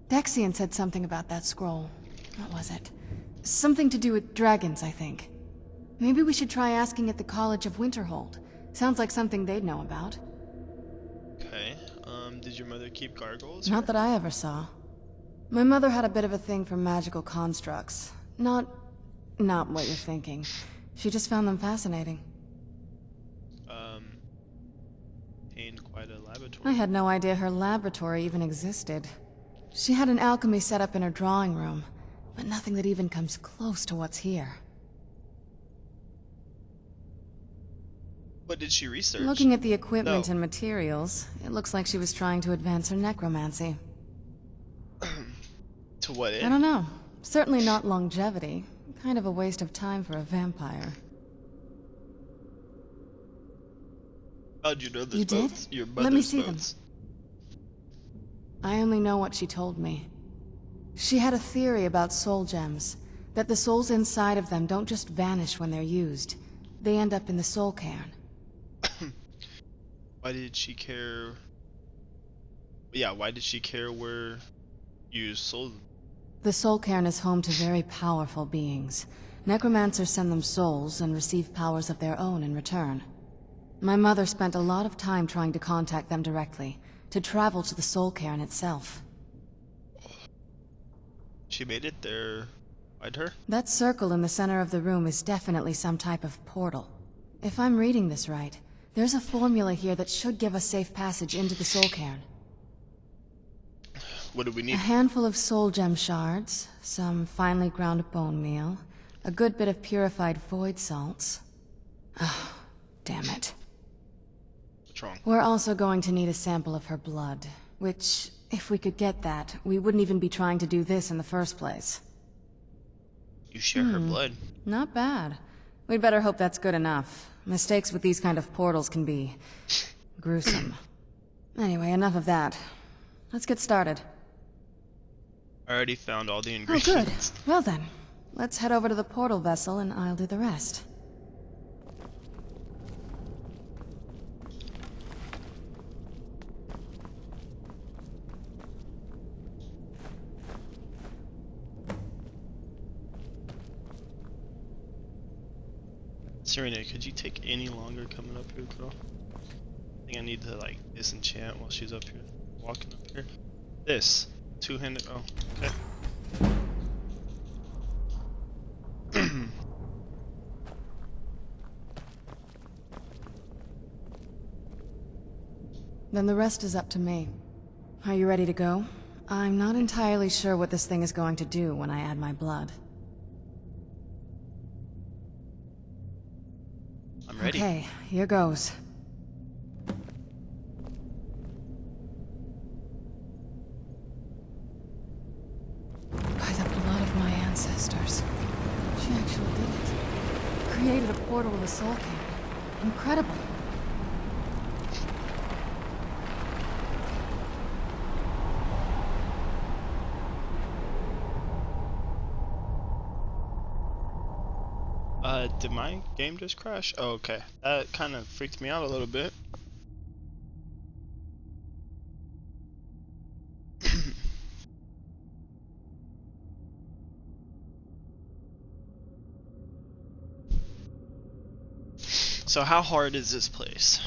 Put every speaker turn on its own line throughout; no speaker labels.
Dexian said something about that scroll. What was it? Something to do with dragons, I think. Maybe we should try asking at the College of Winterhold. Sounds like something they'd know about.
Okay, did your mother keep gargoyles?
Not that I ever saw. My mother had a bit of a thing for magical constructs. Not what you're thinking. She just found them fascinating.
In quite a laboratory.
I had no idea her laboratory even existed. She had an alchemy set up in her drawing room, but nothing that even comes close to what's here.
What did she research?
Looking at the equipment and materials, it looks like she was trying to advance her necromancy.
To what end?
I don't know. Certainly not longevity. Kind of a waste of time for a vampire.
How'd you know this?
You did?
Your
Let me
mother's
see them.
bones.
I only know what she told me. She had a theory about soul gems, that the souls inside of them don't just vanish when they're used. They end up in the soul cairn.
Why did she care? Yeah, why did she care where you sold them?
The soul cairn is home to very powerful beings. Necromancers send them souls and receive powers of their own in return. My mother spent a lot of time trying to contact them directly, to travel to the soul cairn itself.
She made it there. Why'd her?
That circle in the center of the room is definitely some type of portal. If I'm reading this right, there's a formula here that should give us safe passage into the soul cairn.
What do we
A
need?
handful of soul gem shards, some finely ground bone meal, a good bit of purified void salts. Oh, damn it.
What's wrong?
We're also going to need a sample of her blood, which, if we could get that, we wouldn't even be trying to do this in the first place.
You share her blood.
Not bad. We'd better hope that's good enough. Mistakes with these kind of portals can be gruesome. Anyway, enough of that. Let's get started.
I already found all the
Oh,
ingredients.
good. Well then, let's head over to the portal vessel and I'll do the rest.
Serena, could you take any longer coming up here, girl? I think I need to like disenchant while she's up here, walking up here. This two-handed. Oh, okay.
Then the rest is up to me. Are you ready to go? I'm not entirely sure what this thing is going to do when I add my blood.
I'm ready.
Okay, here goes. By the blood of my ancestors. She actually did it. Created a portal with a soul cairn. Incredible.
Did my game just crash? Oh, okay. That kind of freaked me out a little bit. So how hard is this place?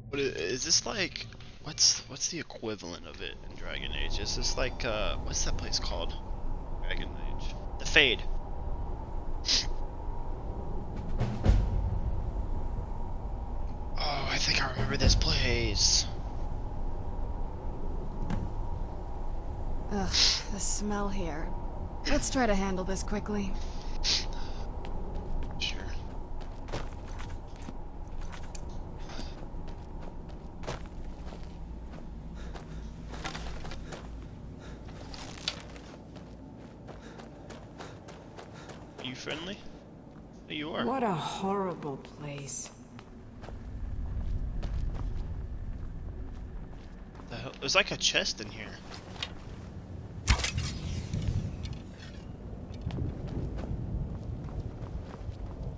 What is this like? What's the equivalent of it in Dragon Age? Is this like what's that place called? Dragon Age. The Fade. Oh, I think I remember this place.
Ugh, the smell here. Let's try to handle this quickly.
Sure. Are you friendly? There you are.
What a horrible place.
The hell? There's like a chest in here.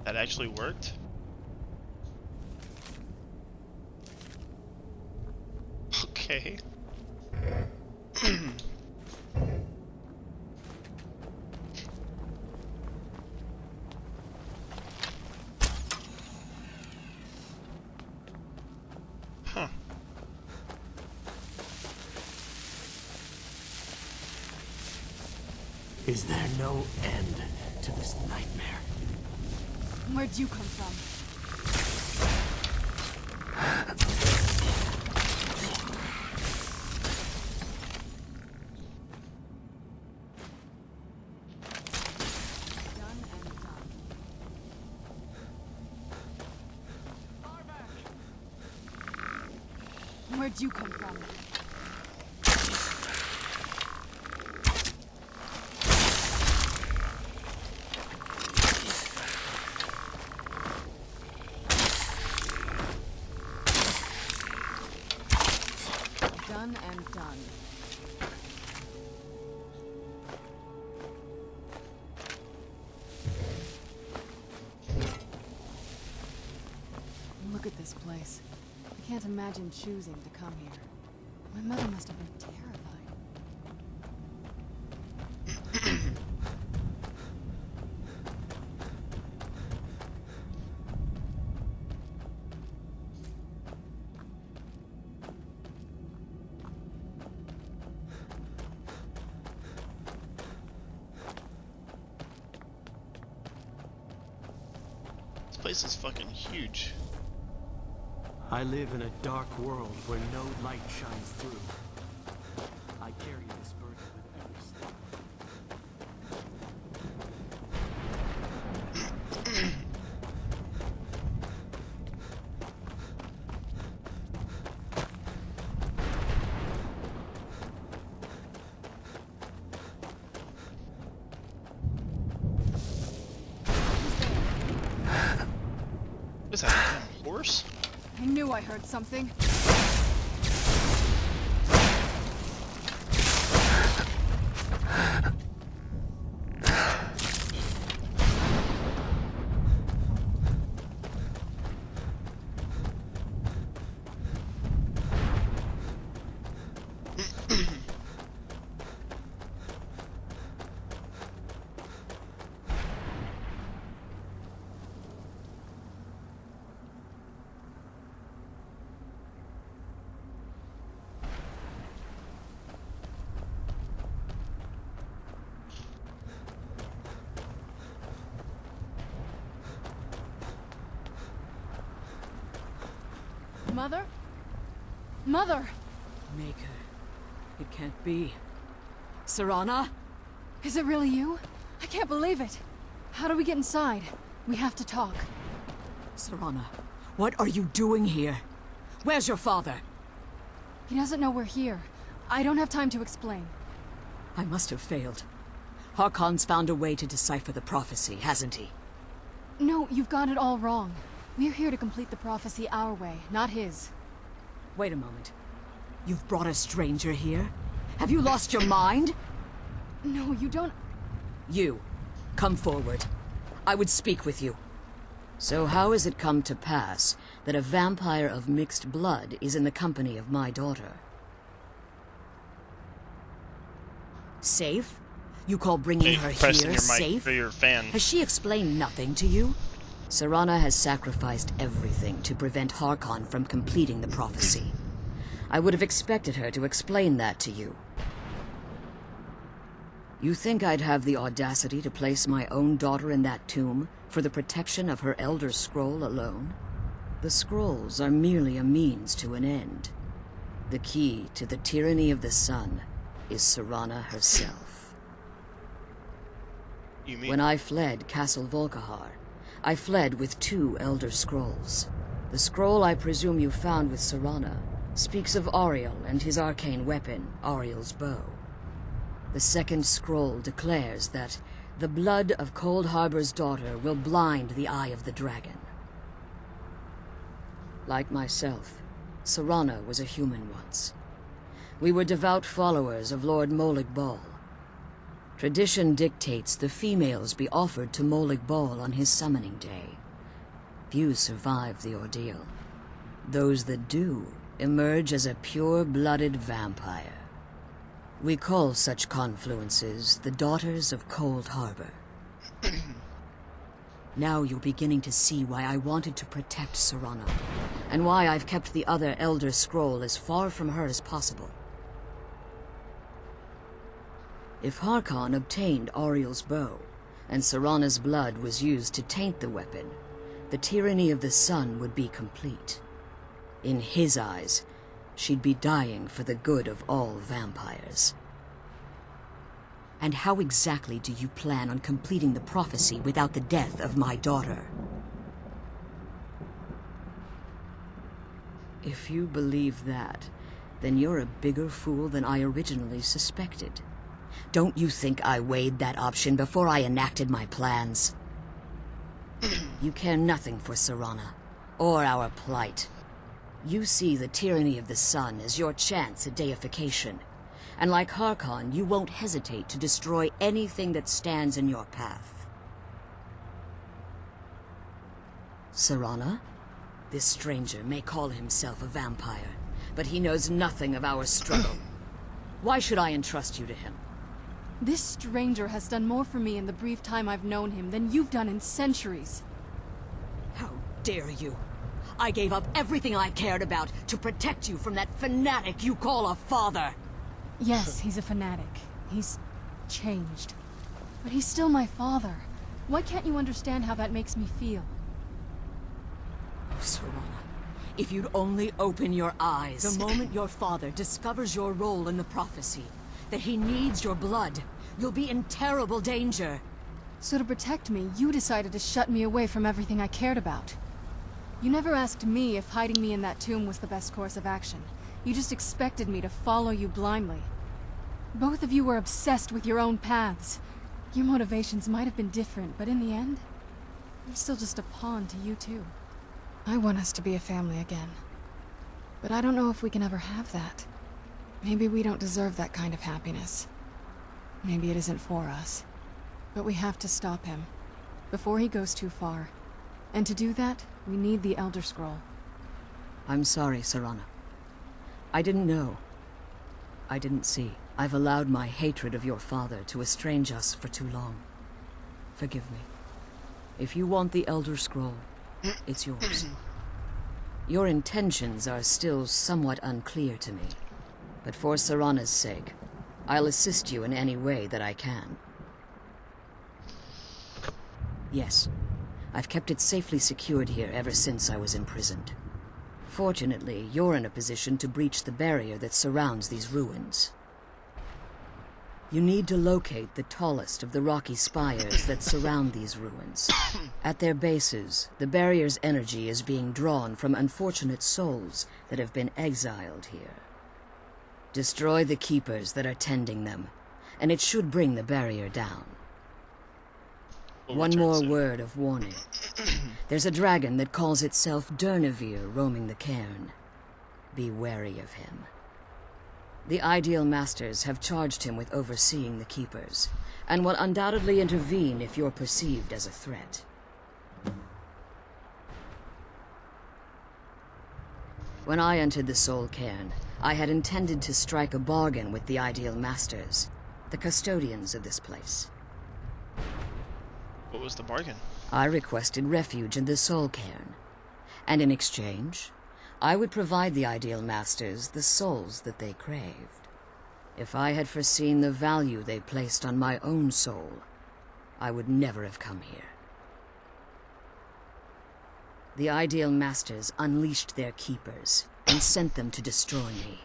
That actually worked? Okay. Huh.
Is there no end to this nightmare?
Where'd you come from? Where'd you come from? Done and done. Look at this place. I can't imagine choosing to come here. My mother must have been terrified.
This place is fucking huge.
I live in a dark world where no light shines through. I carry this burden with every step.
What's that? A damn horse?
I knew I heard something. Mother? Mother!
Maker. It can't be. Serana?
Is it really you? I can't believe it. How do we get inside? We have to talk.
Serana, what are you doing here? Where's your father?
He doesn't know we're here. I don't have time to explain.
I must have failed. Harkon's found a way to decipher the prophecy, hasn't he?
No, you've got it all wrong. We're here to complete the prophecy our way, not his.
Wait a moment. You've brought a stranger here? Have you lost your mind?
No, you don't...
You, come forward. I would speak with you.
So how has it come to pass that a vampire of mixed blood is in the company of my daughter?
Safe? You call bringing her
Pressing
here
your mic
safe?
for your fan.
Has she explained nothing to you?
Serana has sacrificed everything to prevent Harkon from completing the prophecy. I would have expected her to explain that to you. You think I'd have the audacity to place my own daughter in that tomb for the protection of her Elder Scroll alone? The scrolls are merely a means to an end. The key to the tyranny of the sun is Serana herself.
You mean?
When I fled Castle Volkihar, I fled with 2 Elder Scrolls. The scroll I presume you found with Serana speaks of Auriel and his arcane weapon, Auriel's bow. The second scroll declares that the blood of Cold Harbor's daughter will blind the eye of the dragon. Like myself, Serana was a human once. We were devout followers of Lord Molig Bal. Tradition dictates the females be offered to Molig Bal on his summoning day. Few survive the ordeal. Those that do emerge as a pure-blooded vampire. We call such confluences the Daughters of Cold Harbor. Now you're beginning to see why I wanted to protect Serana, and why I've kept the other Elder Scroll as far from her as possible. If Harkon obtained Auriel's bow, and Serana's blood was used to taint the weapon, the tyranny of the sun would be complete. In his eyes, she'd be dying for the good of all vampires. And how exactly do you plan on completing the prophecy without the death of my daughter? If you believe that, then you're a bigger fool than I originally suspected. Don't you think I weighed that option before I enacted my plans? You care nothing for Serana, or our plight. You see the tyranny of the sun as your chance at deification. And like Harkon, you won't hesitate to destroy anything that stands in your path. Serana? This stranger may call himself a vampire, but he knows nothing of our struggle. Why should I entrust you to him?
This stranger has done more for me in the brief time I've known him than you've done in centuries.
How dare you? I gave up everything I cared about to protect you from that fanatic you call a father.
Yes, he's a fanatic. He's changed. But he's still my father. Why can't you understand how that makes me feel?
Oh, Serana, if you'd only open your eyes. The moment your father discovers your role in the prophecy, that he needs your blood, you'll be in terrible danger.
So to protect me, you decided to shut me away from everything I cared about. You never asked me if hiding me in that tomb was the best course of action. You just expected me to follow you blindly. Both of you were obsessed with your own paths. Your motivations might have been different, but in the end, I'm still just a pawn to you too. I want us to be a family again. But I don't know if we can ever have that. Maybe we don't deserve that kind of happiness. Maybe it isn't for us. But we have to stop him, before he goes too far. And to do that, we need the Elder Scroll.
I'm sorry, Serana. I didn't know. I didn't see. I've allowed my hatred of your father to estrange us for too long. Forgive me. If you want the Elder Scroll, it's yours. Your intentions are still somewhat unclear to me, but for Serana's sake, I'll assist you in any way that I can. Yes, I've kept it safely secured here ever since I was imprisoned. Fortunately, you're in a position to breach the barrier that surrounds these ruins. You need to locate the tallest of the rocky spires that surround these ruins. At their bases, the barrier's energy is being drawn from unfortunate souls that have been exiled here. Destroy the keepers that are tending them, and it should bring the barrier down. One more word of warning. There's a dragon that calls itself Durnevere roaming the cairn. Be wary of him. The Ideal Masters have charged him with overseeing the Keepers, and will undoubtedly intervene if you're perceived as a threat. When I entered the Soul Cairn, I had intended to strike a bargain with the Ideal Masters, the custodians of this place.
What was the bargain?
I requested refuge in the Soul Cairn, and in exchange, I would provide the Ideal Masters the souls that they craved. If I had foreseen the value they placed on my own soul, I would never have come here. The Ideal Masters unleashed their keepers and sent them to destroy me.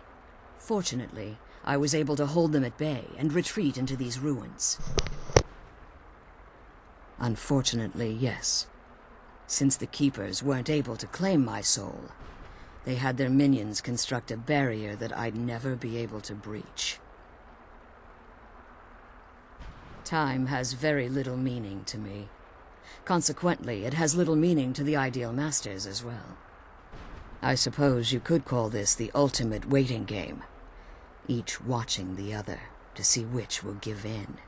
Fortunately, I was able to hold them at bay and retreat into these ruins. Unfortunately, yes. Since the Keepers weren't able to claim my soul, they had their minions construct a barrier that I'd never be able to breach. Time has very little meaning to me. Consequently, it has little meaning to the Ideal Masters as well. I suppose you could call this the ultimate waiting game, each watching the other to see which will give in.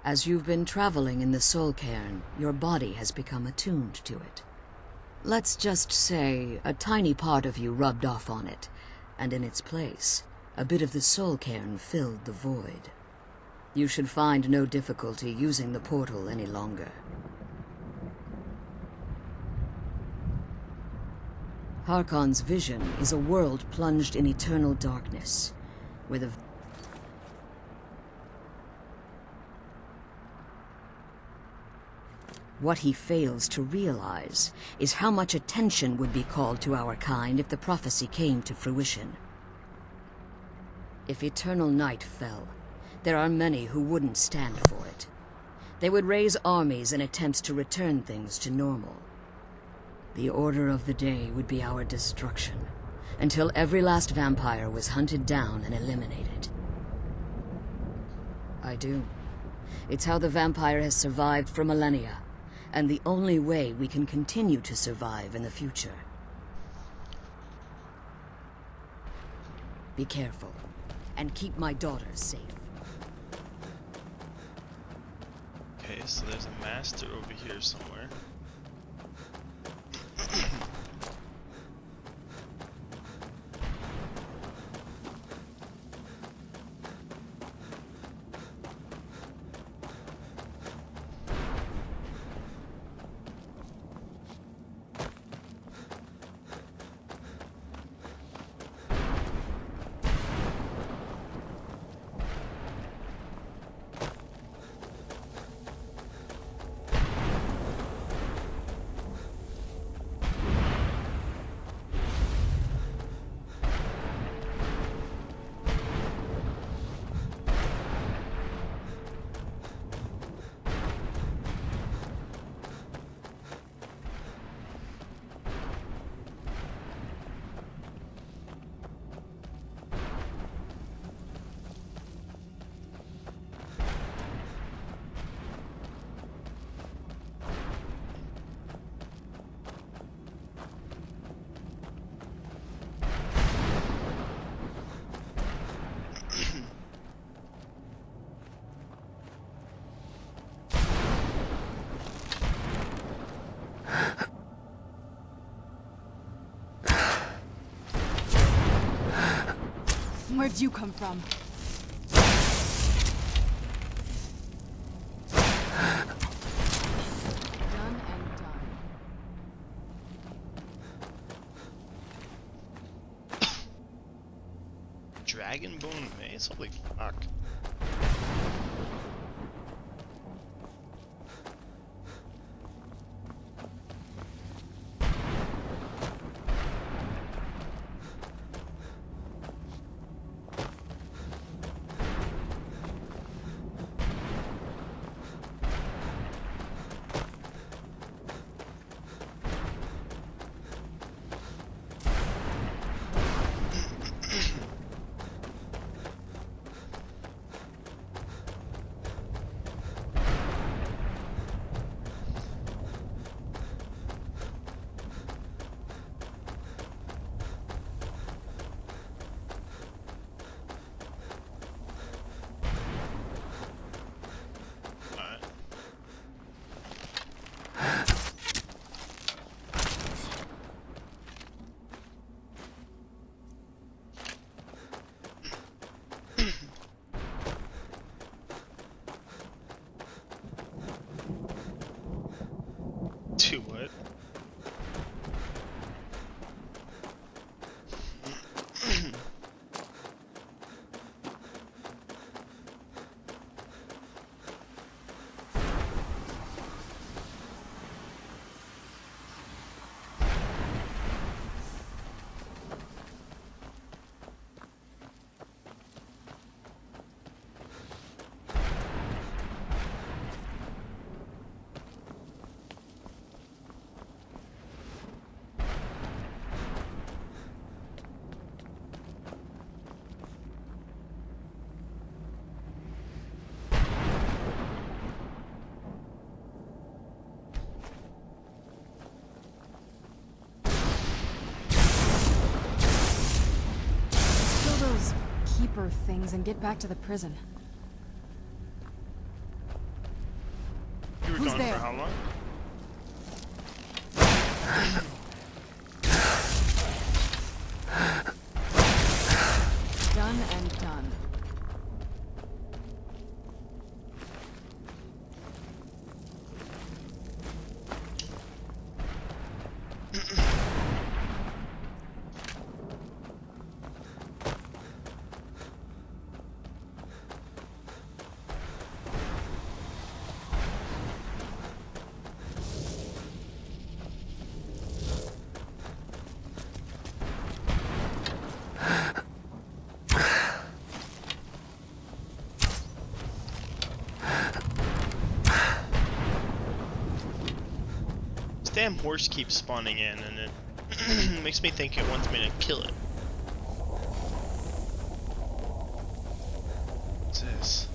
As you've been traveling in the Soul Cairn, your body has become attuned to it. Let's just say a tiny part of you rubbed off on it, and in its place, a bit of the Soul Cairn filled the void. You should find no difficulty using the portal any longer. Harkon's vision is a world plunged in eternal darkness, where the What he fails to realize is how much attention would be called to our kind if the prophecy came to fruition. If eternal night fell, there are many who wouldn't stand for it. They would raise armies in attempts to return things to normal. The order of the day would be our destruction, until every last vampire was hunted down and eliminated. I do. It's how the vampire has survived for millennia, and the only way we can continue to survive in the future. Be careful, and keep my daughters safe.
Okay, so there's a master over here somewhere.
Where'd you come from? Done and done.
Dragonbone mace? Holy fuck. To what?
Keeper things and get back to the prison.
How long?
Done and done.
Damn horse keeps spawning in, and it makes me think it wants me to kill it. What's this?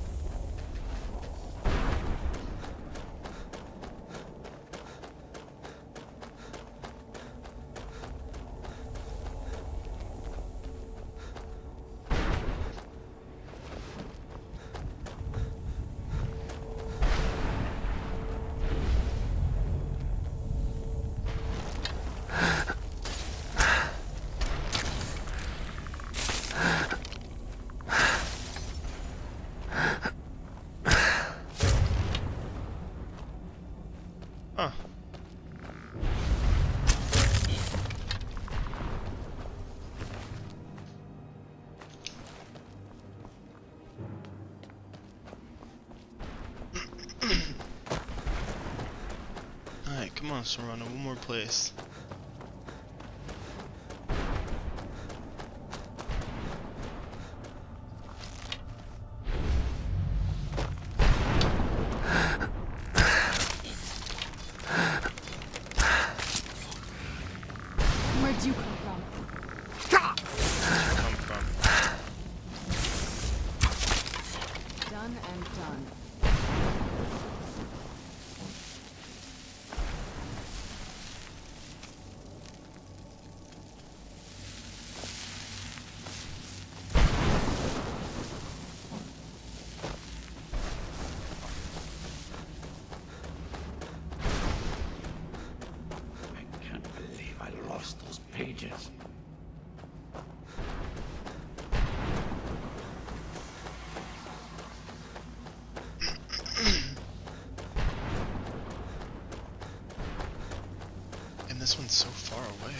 Huh. Alright, come on, Serrano, one more place.
Where'd you come from?
Come from?
Done and done.
I can't believe I lost those pages.
And this one's so far away.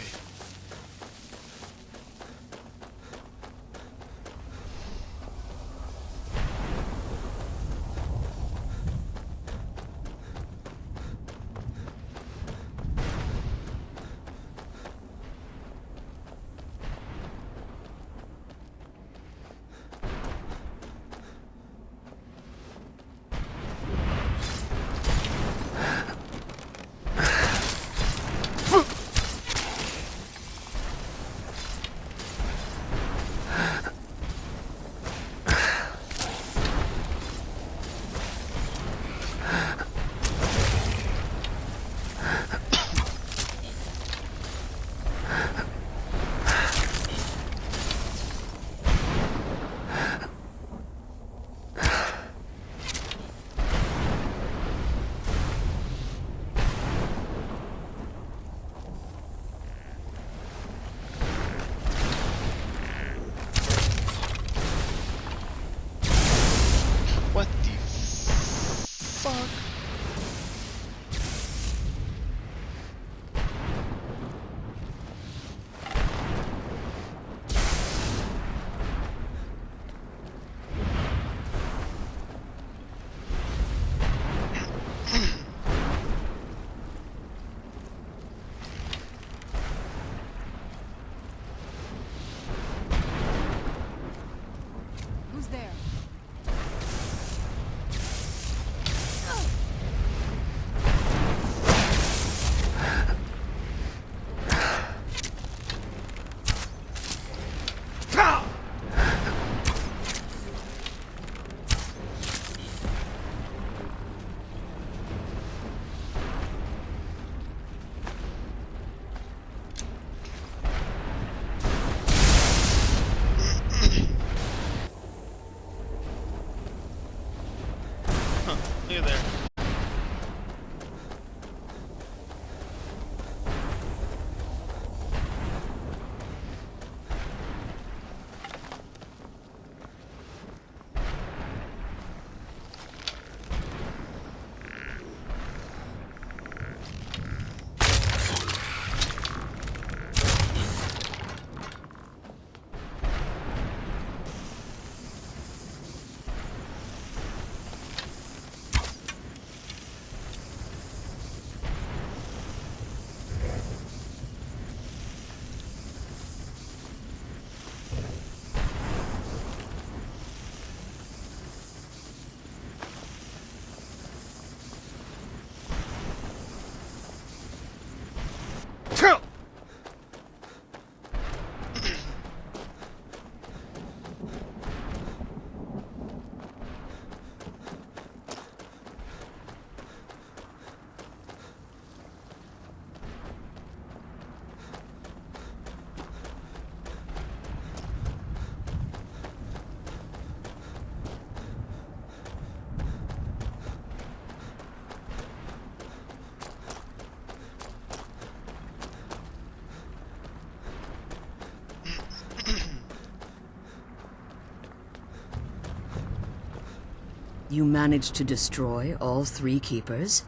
You managed to destroy all 3 keepers?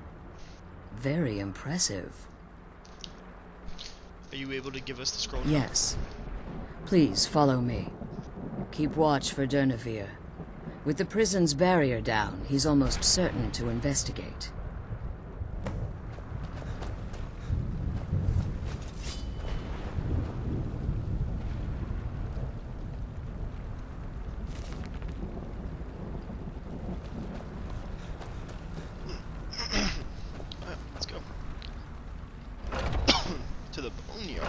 Very impressive.
Are you able to give us the scroll now?
Yes. Please follow me. Keep watch for Durnevere. With the prison's barrier down, he's almost certain to investigate.
Alright, let's go. To the boneyard.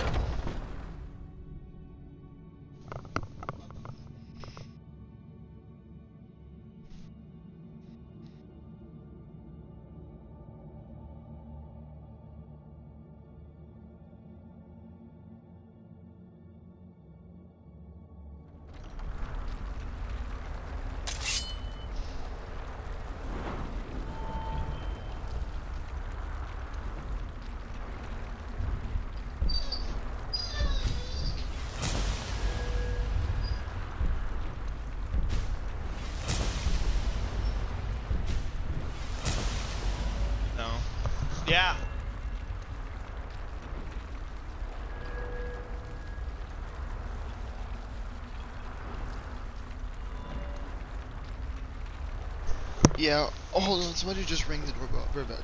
No. Yeah. Yeah. Oh, hold on. Somebody just rang the doorbell. Very bad.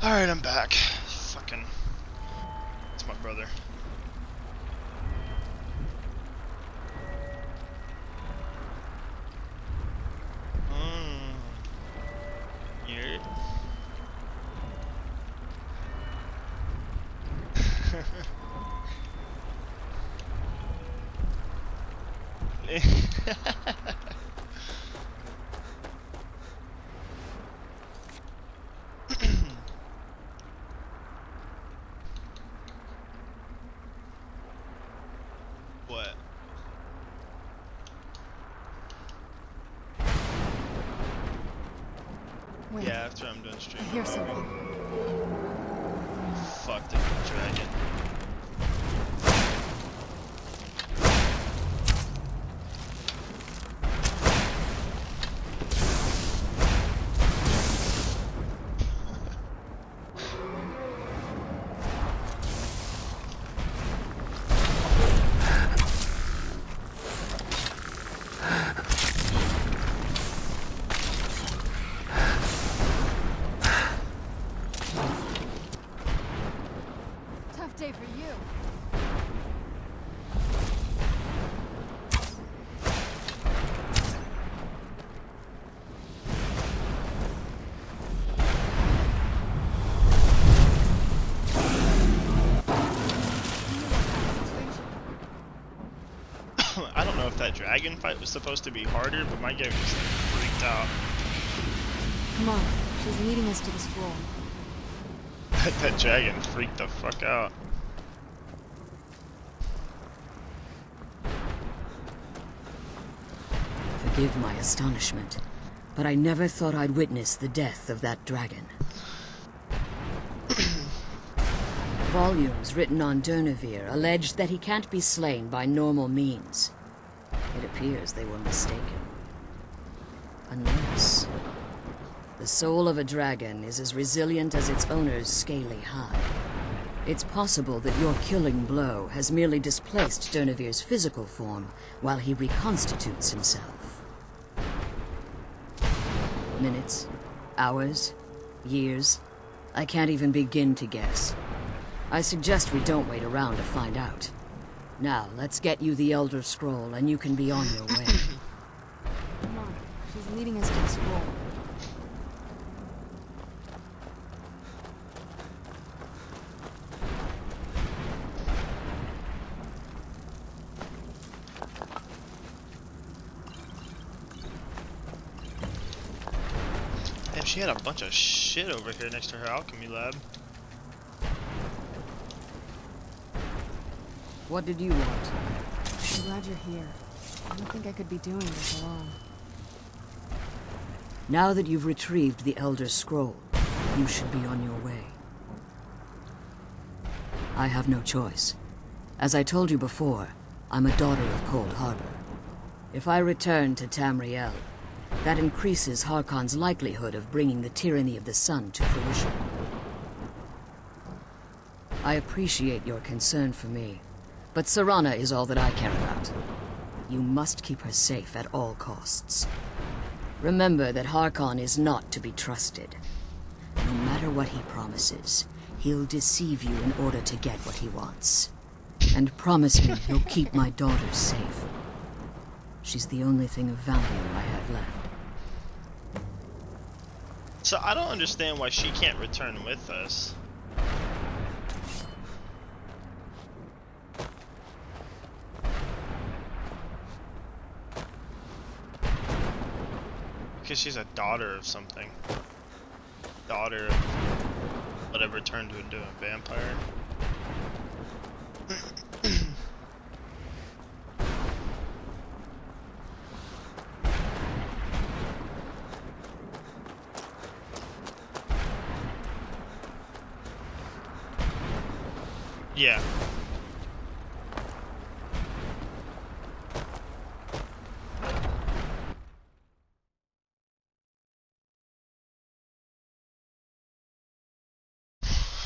Alright, I'm back. Fucking. It's my brother. What?
Wait,
Yeah, after I'm done
I
streaming.
hear something.
Fuck the dragon.
Tough day for you.
I don't know if that dragon fight was supposed to be harder, but my game just freaked out.
Come on, she's leading us to the scroll.
That dragon freaked the fuck out.
Forgive my astonishment, but I never thought I'd witness the death of that dragon. Volumes written on Durnevere allege that he can't be slain by normal means. It appears they were mistaken. Unless... the soul of a dragon is as resilient as its owner's scaly hide. It's possible that your killing blow has merely displaced Durnevere's physical form while he reconstitutes himself. Minutes, hours, years, I can't even begin to guess. I suggest we don't wait around to find out. Now, let's get you the Elder Scroll and you can be on your way.
Come on, she's leading us to the scroll.
Damn, she had a bunch of shit over here next to her alchemy lab.
What did you want?
I'm glad you're here. I don't think I could be doing this alone.
Now that you've retrieved the Elder Scroll, you should be on your way. I have no choice. As I told you before, I'm a daughter of Cold Harbor. If I return to Tamriel, that increases Harkon's likelihood of bringing the tyranny of the sun to fruition. I appreciate your concern for me, but Serana is all that I care about. You must keep her safe at all costs. Remember that Harkon is not to be trusted. No matter what he promises, he'll deceive you in order to get what he wants. And promise me you'll keep my daughter safe. She's the only thing of value I have left.
So I don't understand why she can't return with us. Because she's a daughter of something. Daughter of whatever turned into a vampire. Yeah.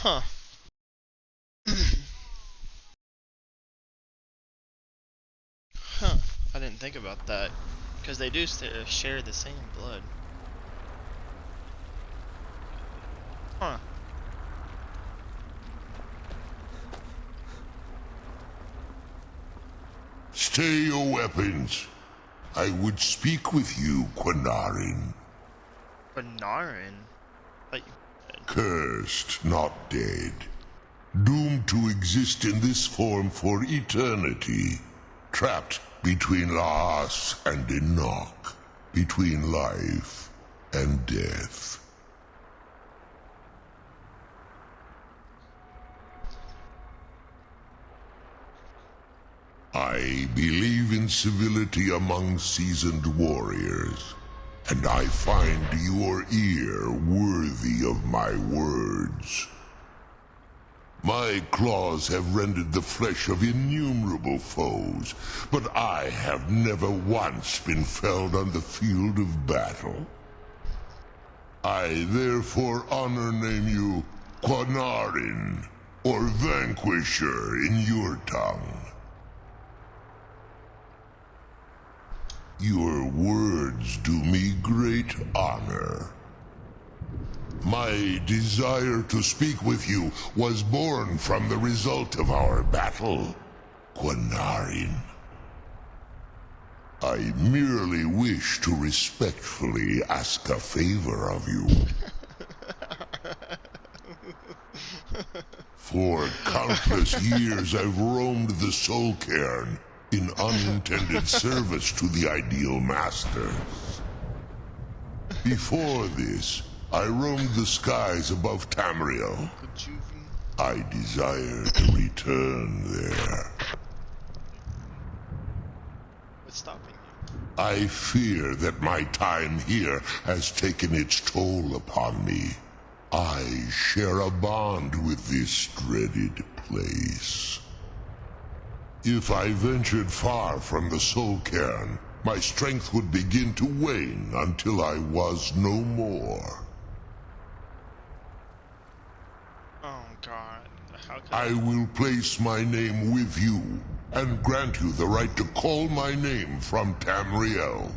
Huh. Huh. I didn't think about that. Because they do share the same blood. Huh.
Stay your weapons. I would speak with you, Quanarin.
Benarin? Like,
Cursed, not dead. doomed to exist in this form for eternity, trapped between Laas and Enoch, between life and death. I believe in civility among seasoned warriors, and I find your ear worthy of my words. My claws have rended the flesh of innumerable foes, but I have never once been felled on the field of battle. I therefore honor name you Quanarin, or Vanquisher in your tongue. Your words do me great honor. My desire to speak with you was born from the result of our battle, Quanarin. I merely wish to respectfully ask a favor of you. For countless years I've roamed the Soul Cairn in unintended service to the ideal masters. Before this, I roamed the skies above Tamriel. I desire to return there.
What's stopping you?
I fear that my time here has taken its toll upon me. I share a bond with this dreaded place. If I ventured far from the Soul Cairn, my strength would begin to wane until I was no more.
Oh God, how could
I will place my name with you, and grant you the right to call my name from Tamriel.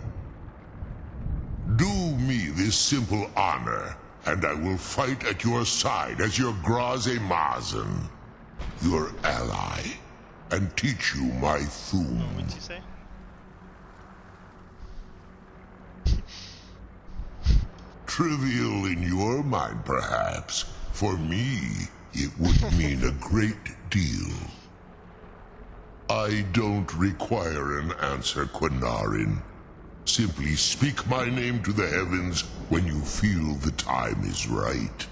Do me this simple honor, and I will fight at your side as your Graze Mazen, your ally, and teach you my Thum.
What'd you say?
Trivial in your mind, perhaps. For me, it would mean a great deal. I don't require an answer, Quanarin. Simply speak my name to the heavens when you feel the time is right.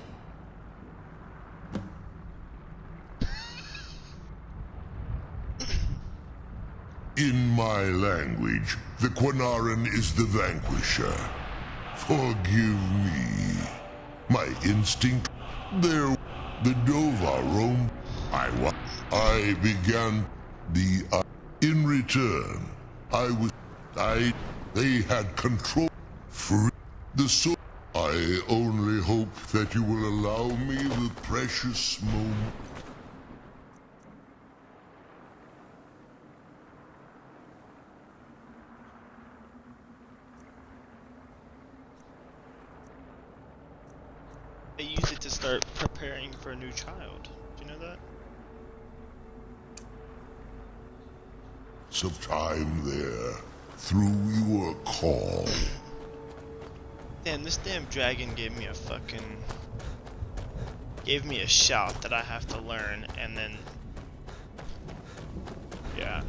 In my language, the Quanarin is the vanquisher. Forgive me. My instinct, there, the Dova roamed. I began the, in return, they had control, free, the soul. I only hope that you will allow me the precious moment.
I use it to start preparing for a new child. Do you know that?
Some time there, through your call.
Damn, this damn dragon gave me a shout that I have to learn, and then yeah.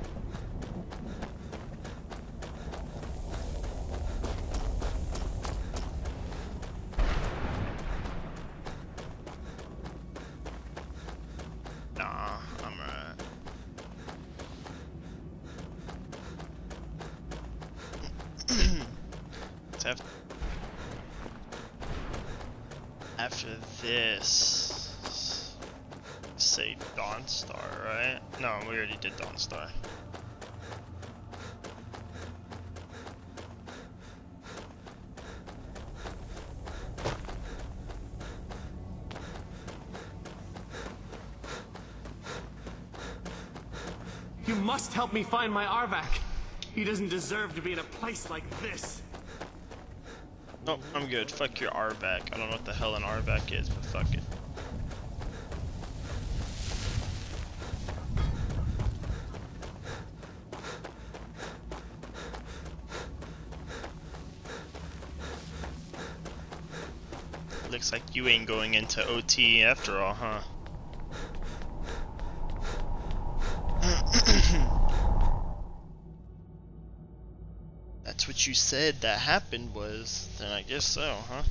Nah, I'm alright. It's after this, say Dawnstar, right? No, we already did Dawnstar.
You must help me find my Arvak. He doesn't deserve to be in a place like this.
Oh, I'm good. Fuck your Arvak. I don't know what the hell an Arvak is, but fuck it. Looks like you ain't going into OT after all, huh? what you said that happened was, then I guess so, huh?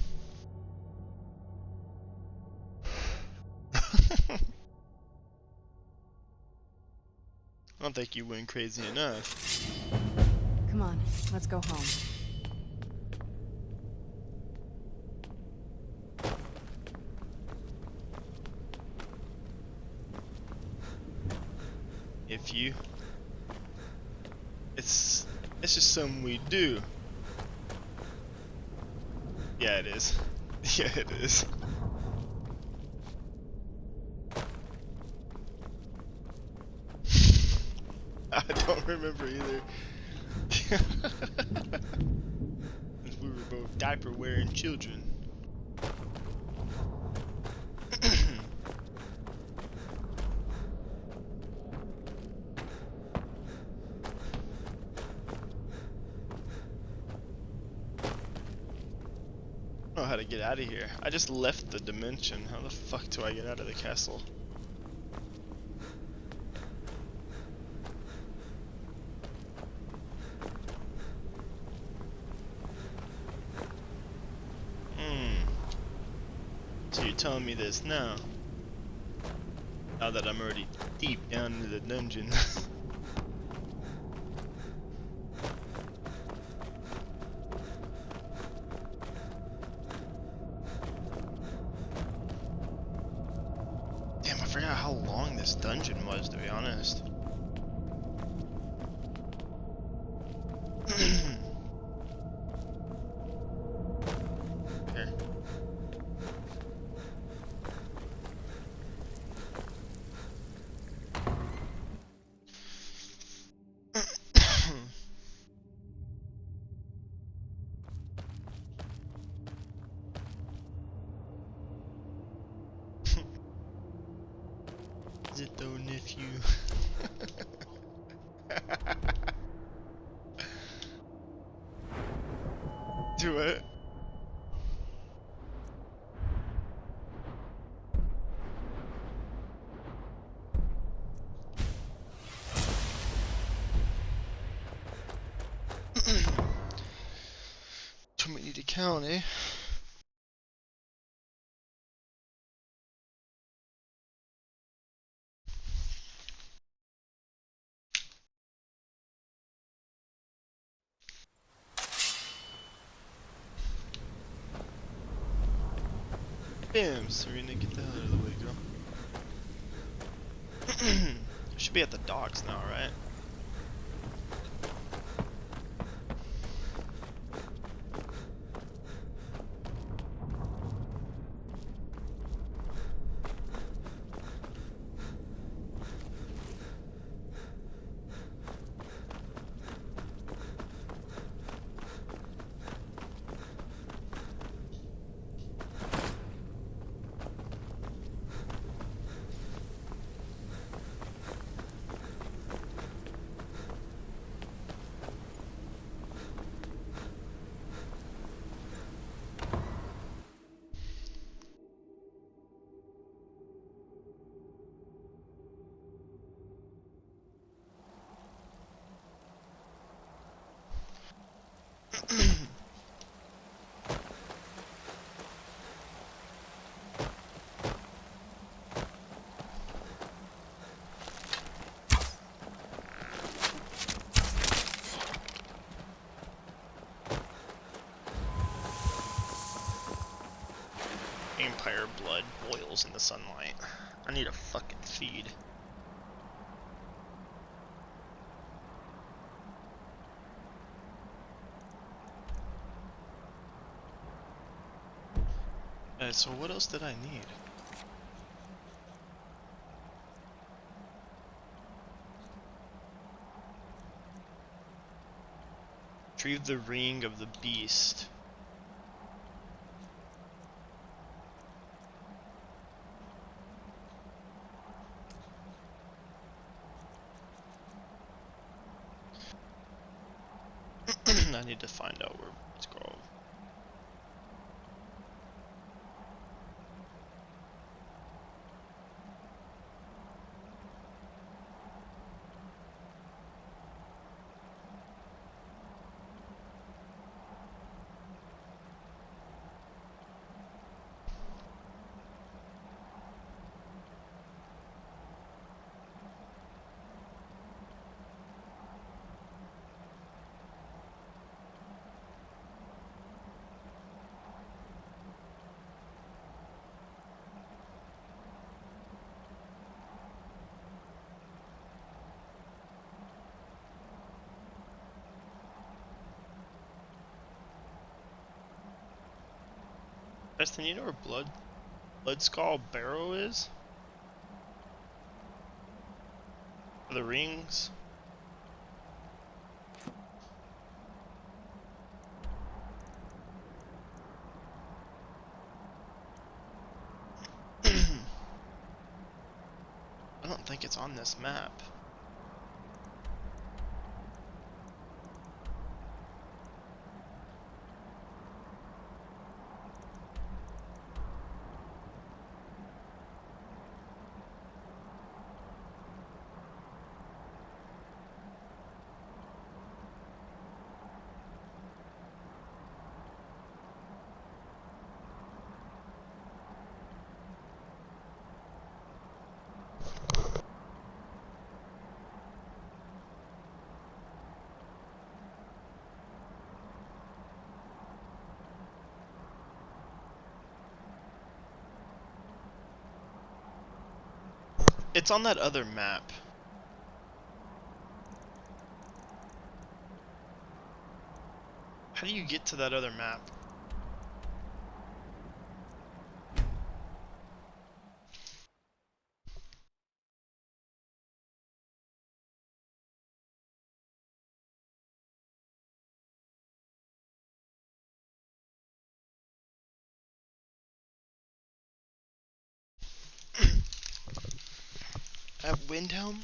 I don't think you went crazy enough.
Come on, let's go home.
If you... It's just something we do. Yeah, it is. Yeah, it is. I don't remember either. We were both diaper wearing children. I don't know how to get out of here. I just left the dimension. How the fuck do I get out of the castle? So you're telling me this now? Now that I'm already deep down into the dungeon. Damn, I forgot how long this dungeon was, to be honest. Here. Is it though, nephew? Do it. Too many to count, eh? Bam, Serena, get the hell out of the way, girl. Should be at the docks now, right? Vampire blood boils in the sunlight. I need a fucking feed. So what else did I need? Retrieve the ring of the beast. I need to find out where it's called. Preston, you know where Blood Skull Barrow is? For the rings? I don't think it's on this map. It's on that other map. How do you get to that other map? At Windhelm?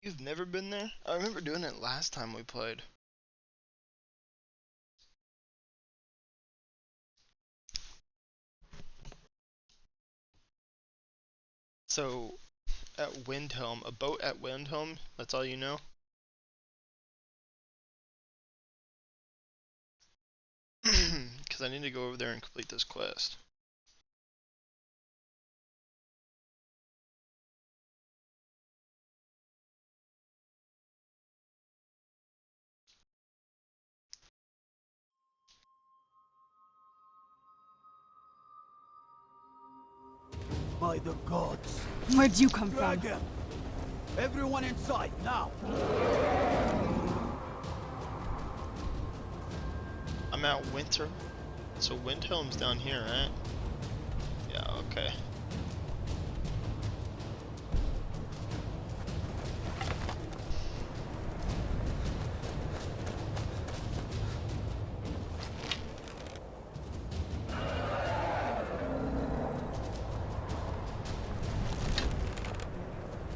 You've never been there? I remember doing it last time we played. So, at Windhelm, a boat at Windhelm, that's all you know? Because I need to go over there and complete this quest.
By the gods.
Where'd you come from?
Dragon! Everyone inside, now!
I'm at Winter. So Windhelm's down here, right? Yeah, okay.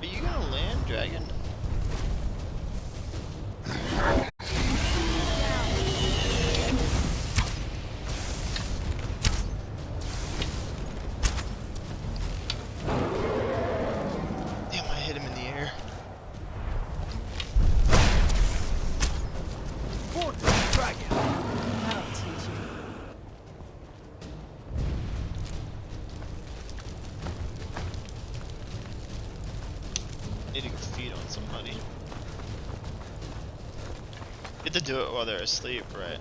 Are you gonna land, dragon? Damn, I hit him in the air.
Fortress dragon!
That'll teach you.
Need to go feed on somebody. Get to do it while they're asleep, right?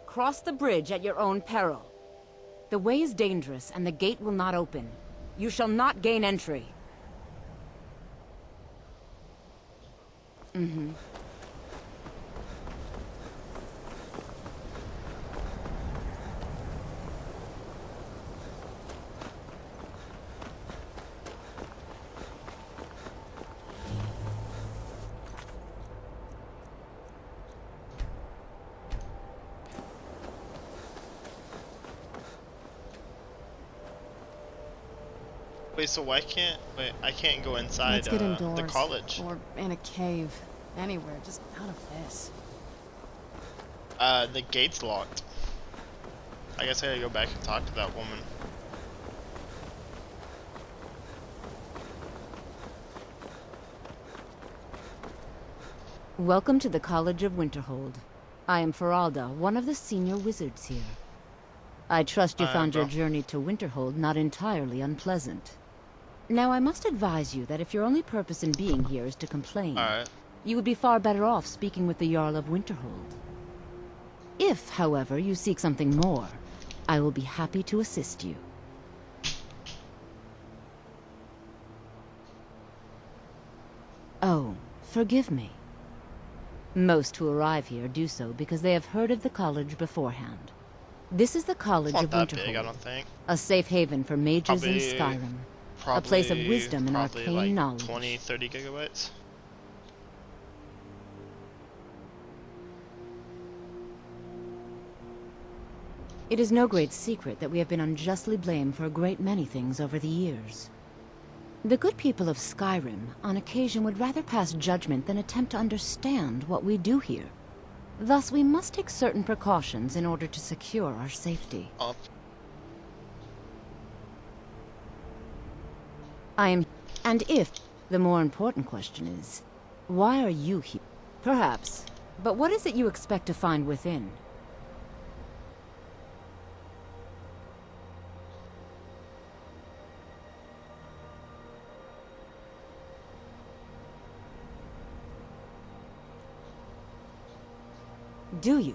Cross the bridge at your own peril. The way is dangerous, and the gate will not open. You shall not gain entry.
Wait, so why can't... Wait, I can't go inside
Let's get
the
indoors.
college.
Or in a cave. Anywhere, just out of this.
The gate's locked. I guess I gotta go back and talk to that woman.
Welcome to the College of Winterhold. I am Feralda, one of the senior wizards here. I trust you found your journey to Winterhold not entirely unpleasant. Now, I must advise you that if your only purpose in being here is to complain, you would be far better off speaking with the Jarl of Winterhold. If, however, you seek something more, I will be happy to assist you. Oh, forgive me. Most who arrive here do so because they have heard of the college beforehand. This is the College
It's
of
not that big, I
Winterhold,
don't think.
a safe haven for mages in Skyrim, a place of wisdom and arcane
like
knowledge.
20-30 gigabytes.
It is no great secret that we have been unjustly blamed for a great many things over the years. The good people of Skyrim, on occasion, would rather pass judgment than attempt to understand what we do here. Thus, we must take certain precautions in order to secure our safety.
Up.
And if, the more important question is, why are you here? Perhaps, but what is it you expect to find within? Do you?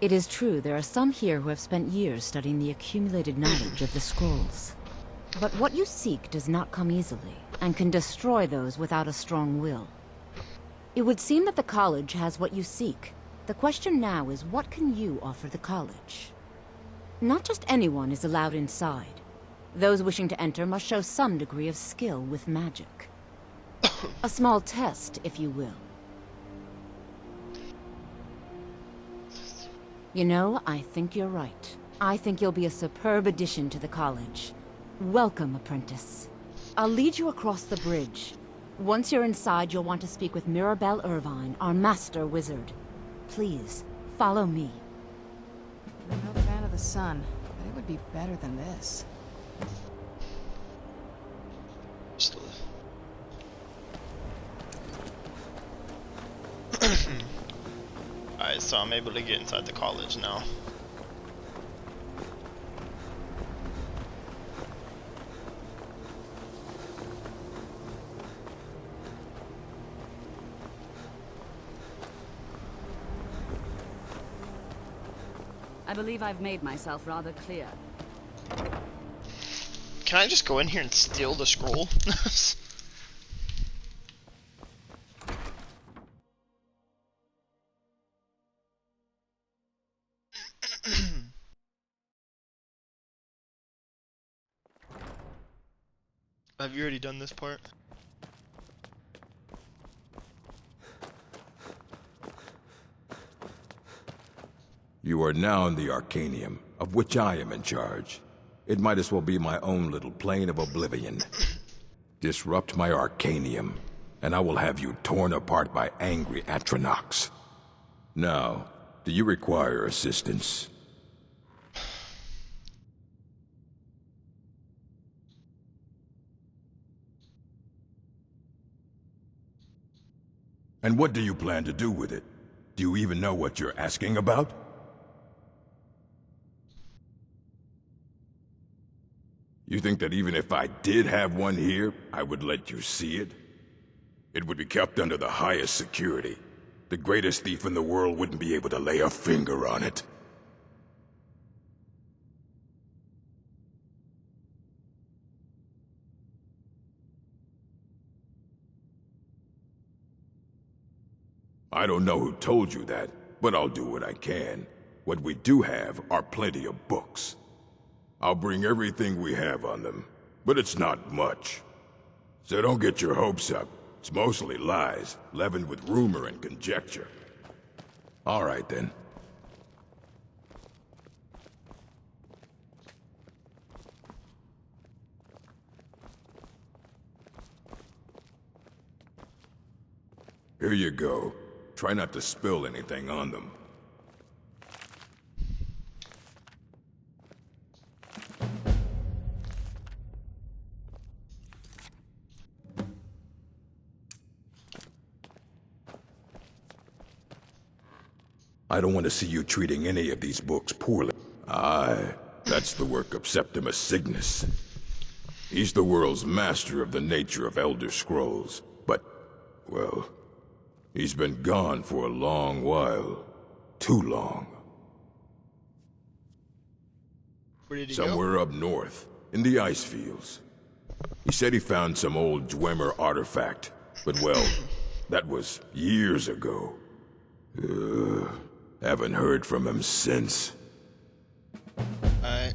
It is true there are some here who have spent years studying the accumulated knowledge of the scrolls. But what you seek does not come easily, and can destroy those without a strong will. It would seem that the college has what you seek. The question now is, what can you offer the college? Not just anyone is allowed inside. Those wishing to enter must show some degree of skill with magic. A small test, if you will. You know, I think you're right. I think you'll be a superb addition to the college. Welcome, apprentice. I'll lead you across the bridge. Once you're inside, you'll want to speak with Mirabelle Irvine, our master wizard. Please, follow me.
I'm no fan of the sun, but it would be better than this.
Alright, so I'm able to get inside the college now.
I believe I've made myself rather clear.
Can I just go in here and steal the scroll? Have you already done this part?
You are now in the Arcanium, of which I am in charge. It might as well be my own little plane of oblivion. Disrupt my Arcanium, and I will have you torn apart by angry Atronachs. Now, do you require assistance? And what do you plan to do with it? Do you even know what you're asking about? You think that even if I did have one here, I would let you see it? It would be kept under the highest security. The greatest thief in the world wouldn't be able to lay a finger on it. I don't know who told you that, but I'll do what I can. What we do have are plenty of books. I'll bring everything we have on them, but it's not much. So don't get your hopes up. It's mostly lies, leavened with rumor and conjecture. All right then. Here you go. Try not to spill anything on them. I don't want to see you treating any of these books poorly. Aye, that's the work of Septimus Cygnus. He's the world's master of the nature of Elder Scrolls, but, well, he's been gone for a long while. Too long.
Where did he
Somewhere up north, in the ice fields. He said he found some old Dwemer artifact, but well, that was years ago. Haven't heard from him since.
Alright.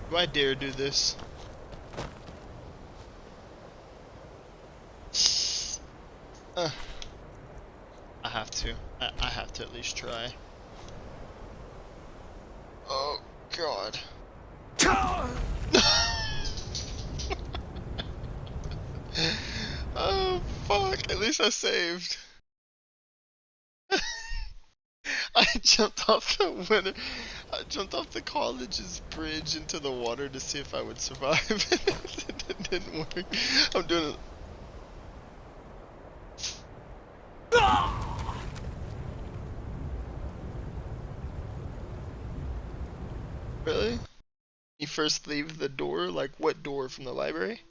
Do I dare do this? I have to. I have to at least try. Oh God. Oh fuck! At least I saved. I jumped off the winter. I jumped off the college's bridge into the water to see if I would survive. It didn't work. I'm doing it. Really? You first leave the door? Like what door from the library?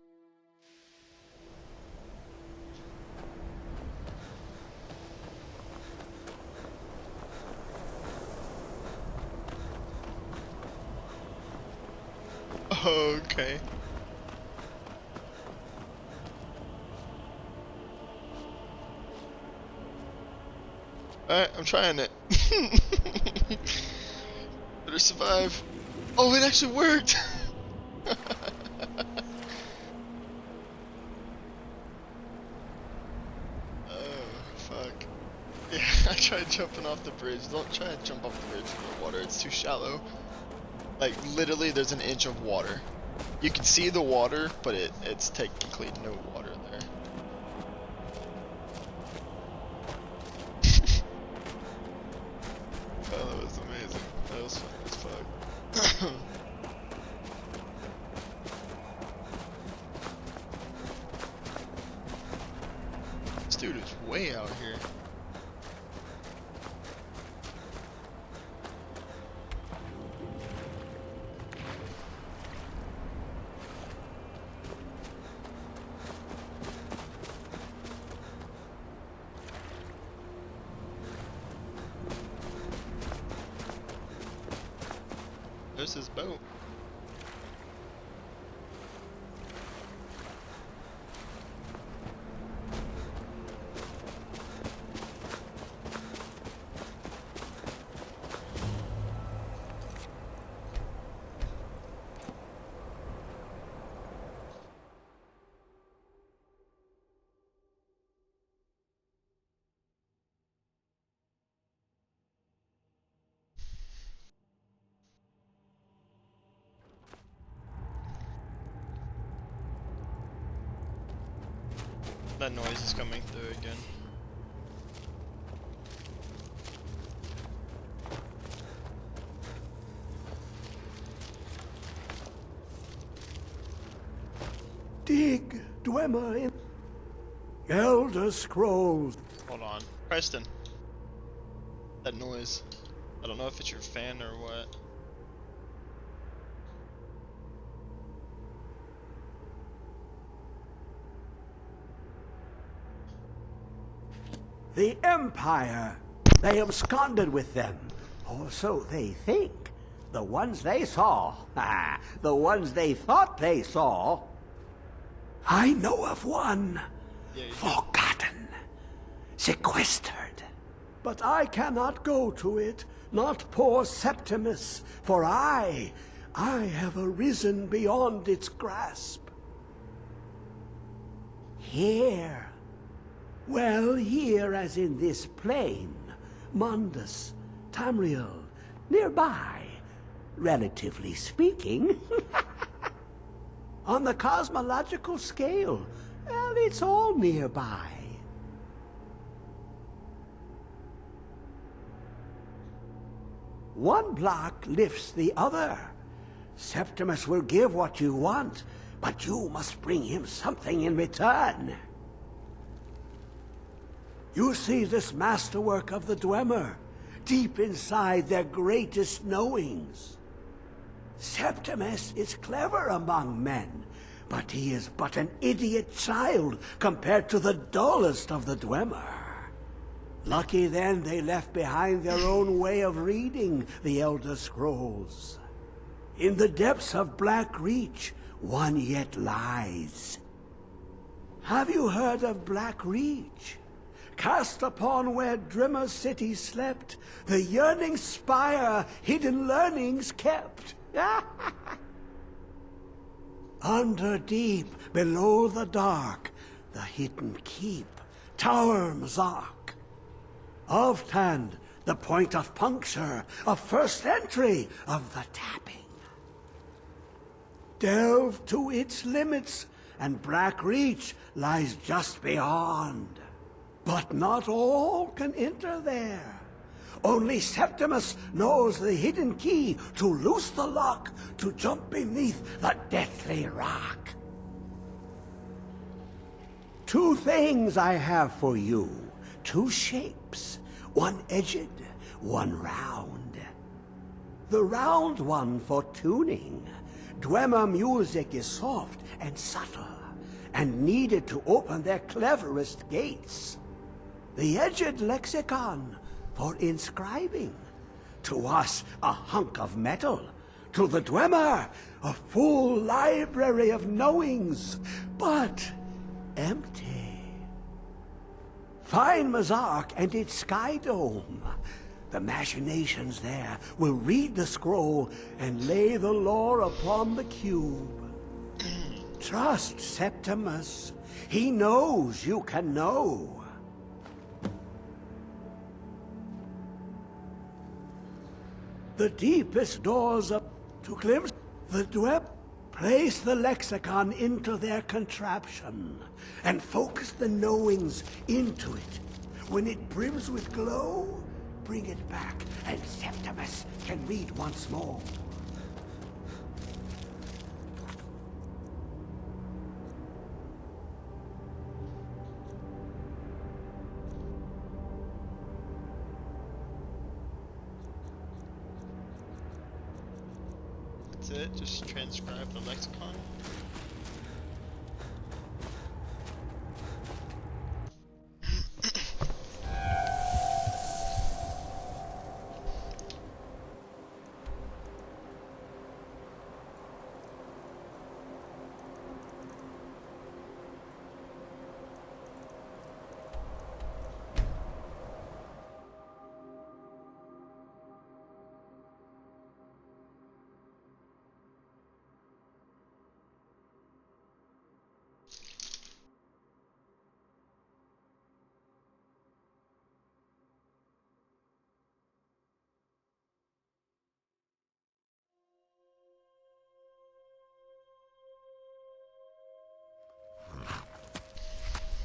Okay. Alright, I'm trying it. Better survive. Oh, it actually worked! Oh, fuck. Yeah, I tried jumping off the bridge. Don't try to jump off the bridge in the water, it's too shallow. Like, literally, there's an inch of water. You can see the water, but it's technically no water there. Oh, that was amazing. That was fun as fuck. This dude is way out here. There's his boat. That noise is coming through again.
Dig Dwemer in Elder Scrolls.
Hold on. Preston. That noise. I don't know if it's your fan or what.
The Empire. They absconded with them. Or so they think. The ones they saw. The ones they thought they saw. I know of one. Forgotten. Sequestered. But I cannot go to it, not poor Septimus, for I have arisen beyond its grasp. Here. Well, here as in this plain, Mundus, Tamriel, nearby, relatively speaking. On the cosmological scale, well, it's all nearby. One block lifts the other. Septimus will give what you want, but you must bring him something in return. You see this masterwork of the Dwemer, deep inside their greatest knowings. Septimus is clever among men, but he is but an idiot child compared to the dullest of the Dwemer. Lucky then they left behind their own way of reading the Elder Scrolls. In the depths of Black Reach, one yet lies. Have you heard of Black Reach? Cast upon where Drimmer's city slept, the yearning spire hidden learnings kept. Under deep, below the dark, the hidden keep, Tower Mazark. Oftand, the point of puncture, of first entry of the tapping. Delve to its limits, and Black Reach lies just beyond. But not all can enter there. Only Septimus knows the hidden key to loose the lock, to jump beneath the deathly rock. Two things I have for you. Two shapes, one edged, one round. The round one for tuning. Dwemer music is soft and subtle, and needed to open their cleverest gates. The edged lexicon for inscribing. To us, a hunk of metal. To the Dwemer, a full library of knowings, but empty. Find Mazark and its sky dome. The machinations there will read the scroll and lay the lore upon the cube. Trust Septimus. He knows you can know. The deepest doors up to glimpse the Dweb. Place the lexicon into their contraption, and focus the knowings into it. When it brims with glow, bring it back, and Septimus can read once more.
That's it? Just transcribe the lexicon?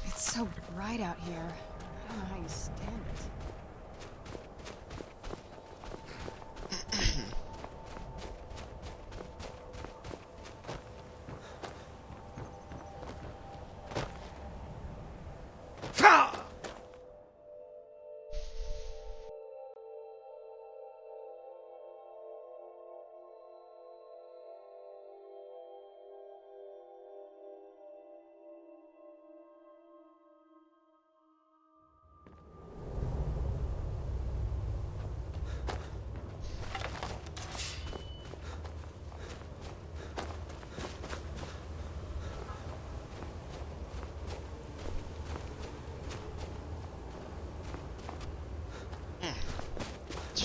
It's so bright out here. I don't know how you stand it.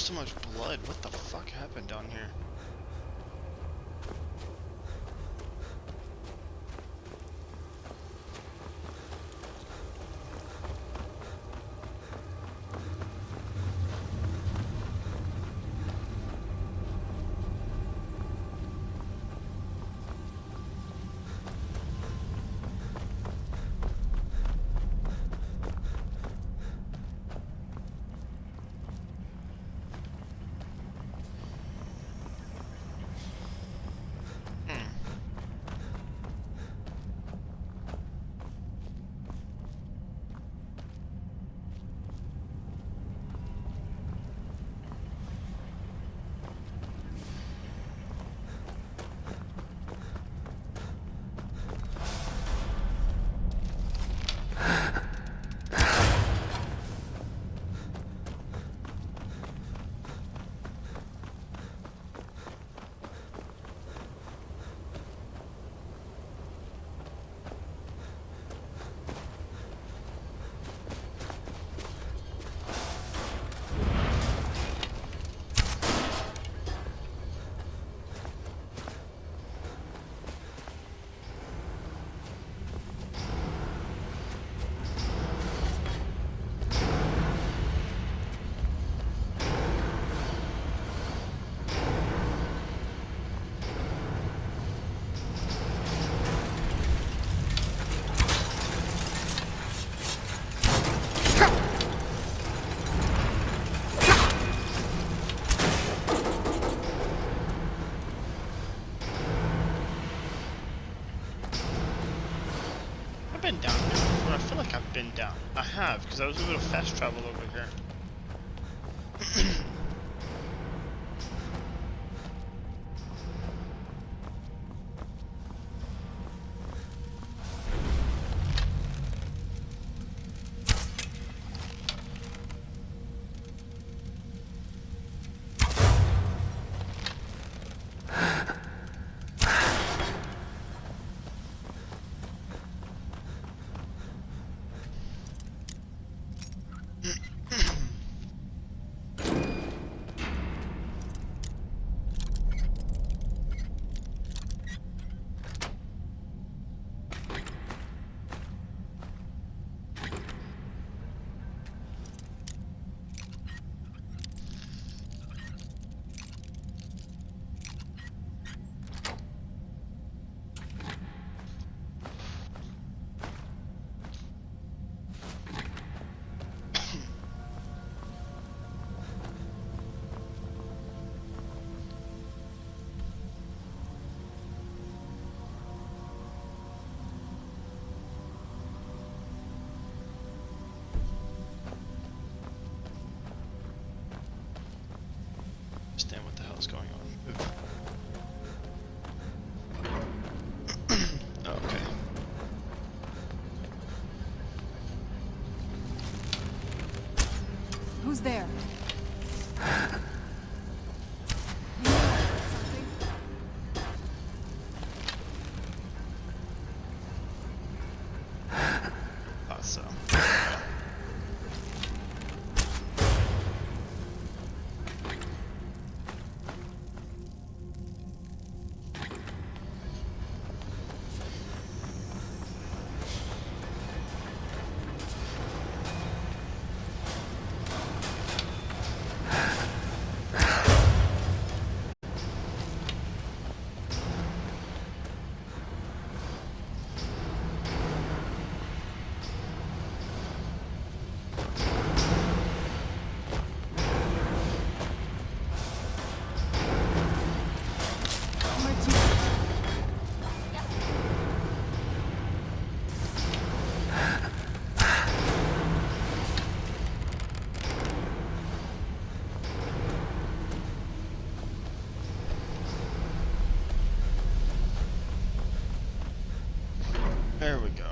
so much blood. What the fuck happened down here? I've been down here before. I feel like I've been down. I have, because I was able to fast travel over here. Understand what the hell's going on. Okay.
Who's there?
Thought so. There we go.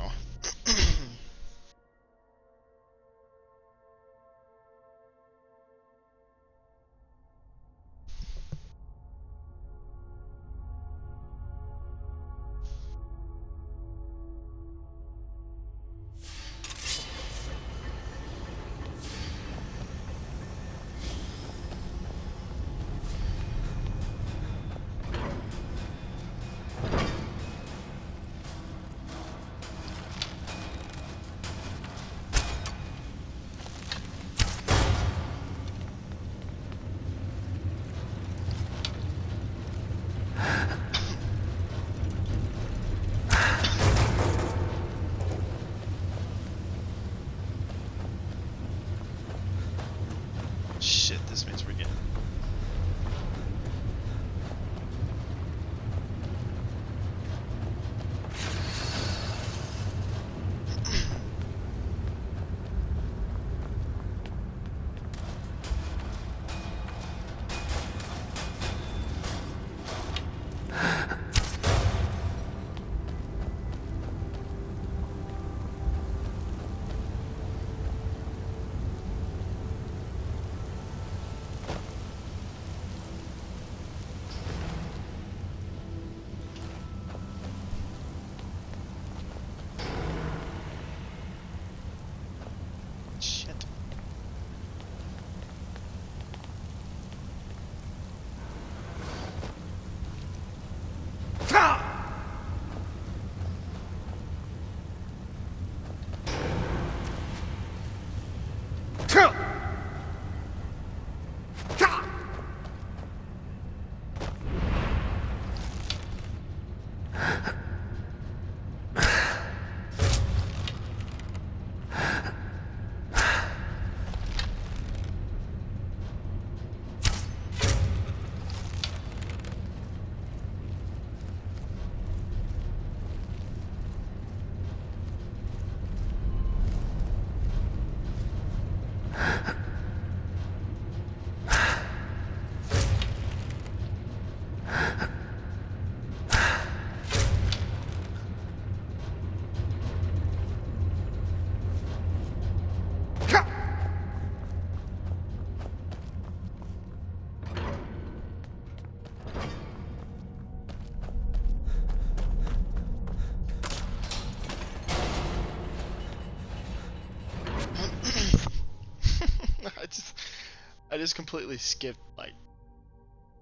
just completely skipped, like,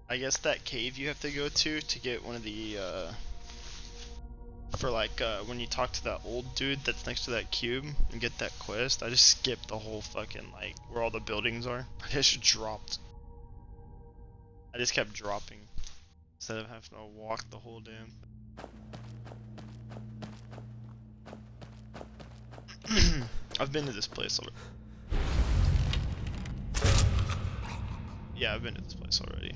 I guess that cave you have to go to get one of the, for like, when you talk to that old dude that's next to that cube and get that quest. I just skipped the whole fucking, like, where all the buildings are. I just dropped. I just kept dropping instead of having to walk the whole damn. I've been to this place already. Yeah, I've been to this place already.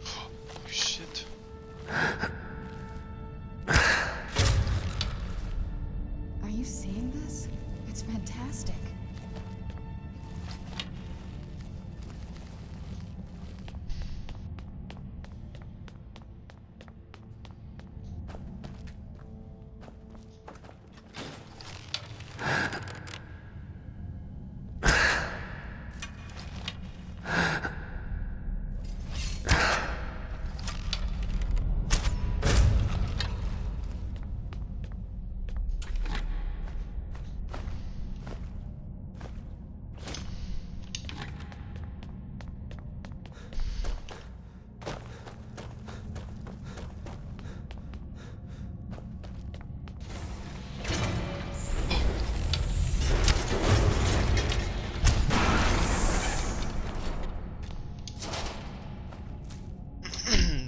Oh shit.
Are you seeing this? It's fantastic.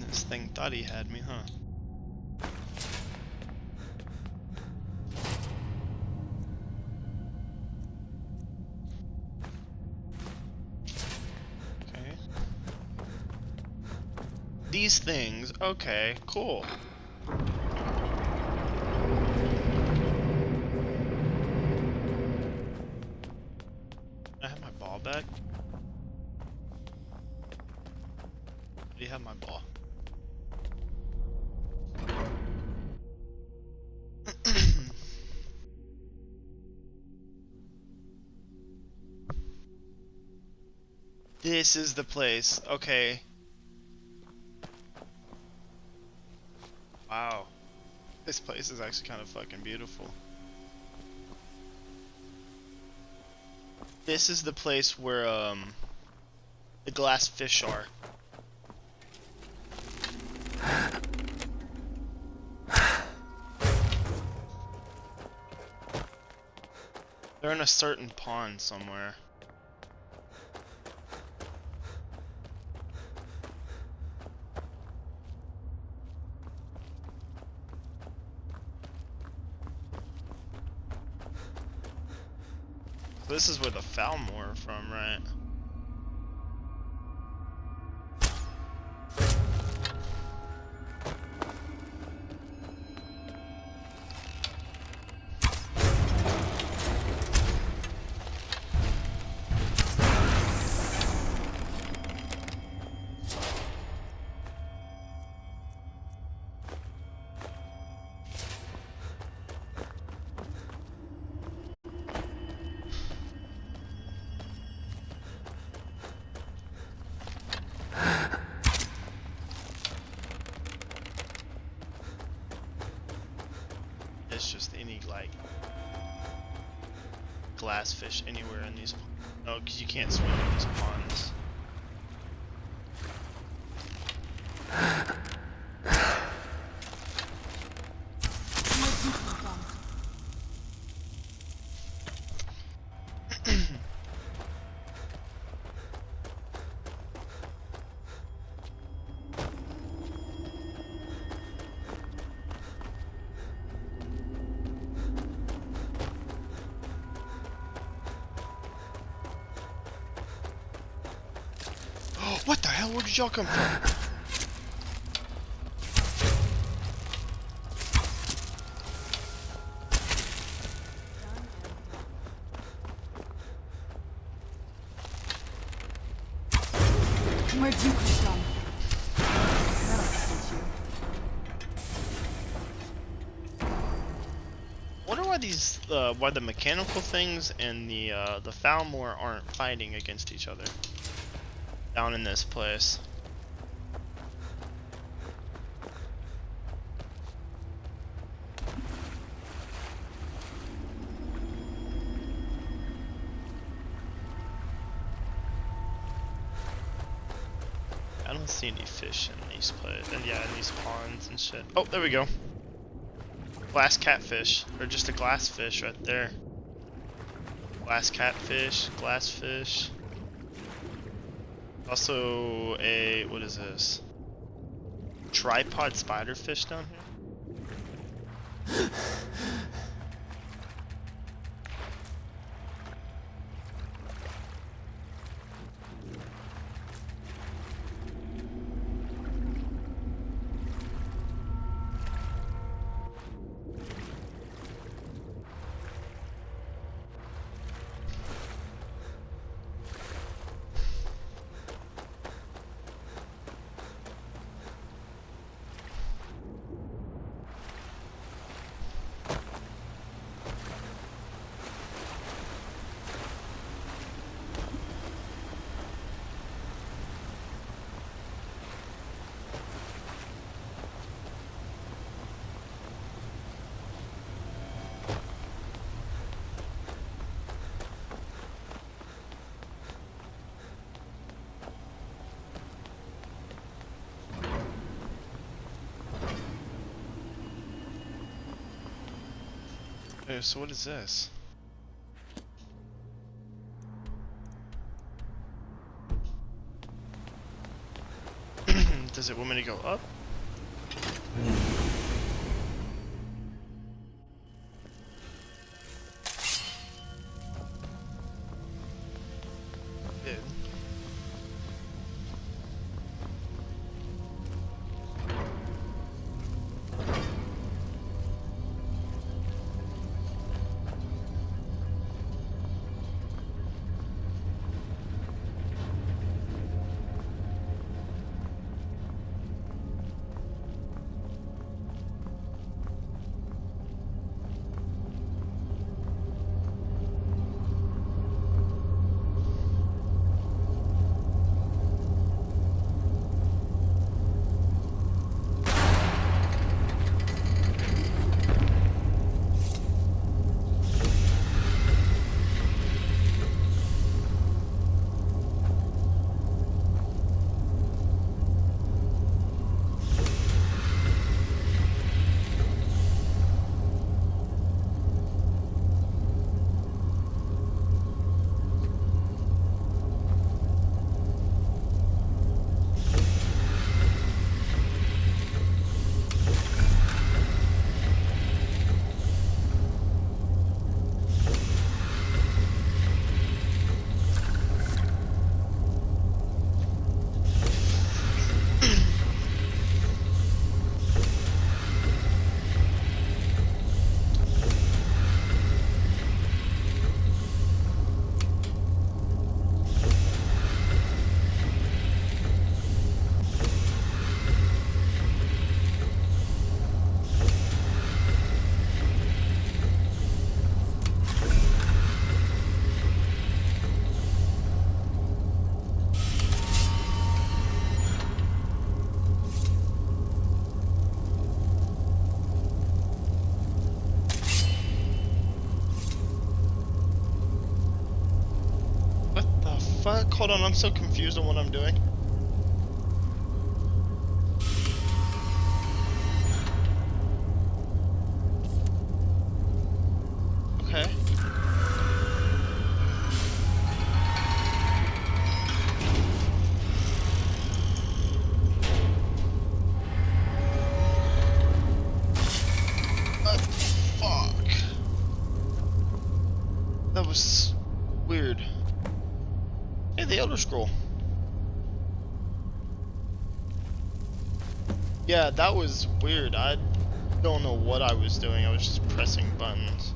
This thing thought he had me, huh? Okay. These things, okay, cool. I have my ball back. Do you have my ball? This is the place. Okay. Wow. This place is actually kind of fucking beautiful. This is the place where the glass fish are. They're in a certain pond somewhere. This is where the Falmore are from, right? It's just any, like, glass fish anywhere in these. No, because you can't swim in these ponds. What the hell? Where did y'all come from?
Where'd you come from?
Wonder why these, why the mechanical things and the Falmore aren't fighting against each other down in this place. don't see any fish in these in these ponds and shit. Oh, there we go. Glass catfish, or just a glass fish right there. Glass catfish, glass fish. Also a, what is this? Tripod spiderfish down here. Okay, so what is this? Does it want me to go up? Did. Fuck, hold on, I'm so confused on what I'm doing. Okay. What the fuck? That was weird. Hey, the Elder Scroll. Yeah, that was weird. I don't know what I was doing. I was just pressing buttons.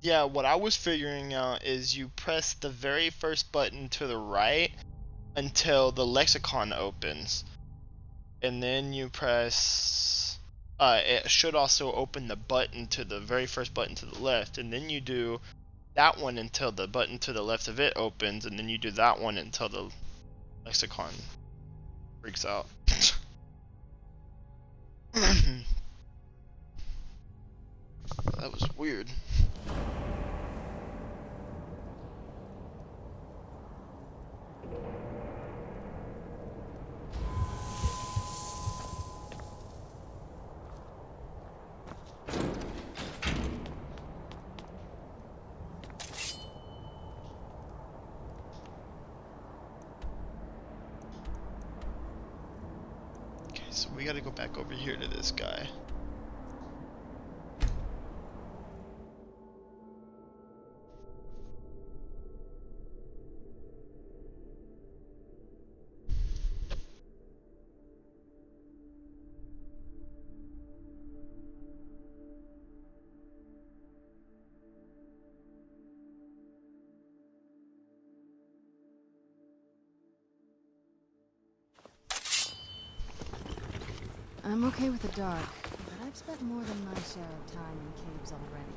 Yeah, what I was figuring out is you press the very first button to the right until the lexicon opens. And then you press... it should also open the button to the very first button to the left. And then you do that one until the button to the left of it opens. And then you do that one until the lexicon freaks out. That That was weird. Okay, so we gotta go back over here to this guy.
I'm okay with the dark, but I've spent more than my share of time in caves already.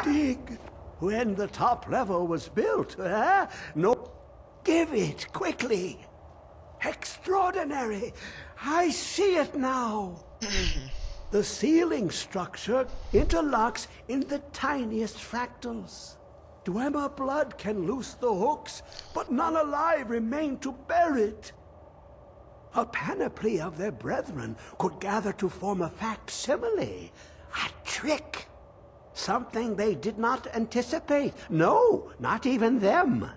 Dig! When the top level was built, No. Give it, quickly! Extraordinary! I see it now! The ceiling structure interlocks in the tiniest fractals. Dwemer blood can loose the hooks, but none alive remain to bear it. A panoply of their brethren could gather to form a facsimile, a trick. Something they did not anticipate. No, not even them.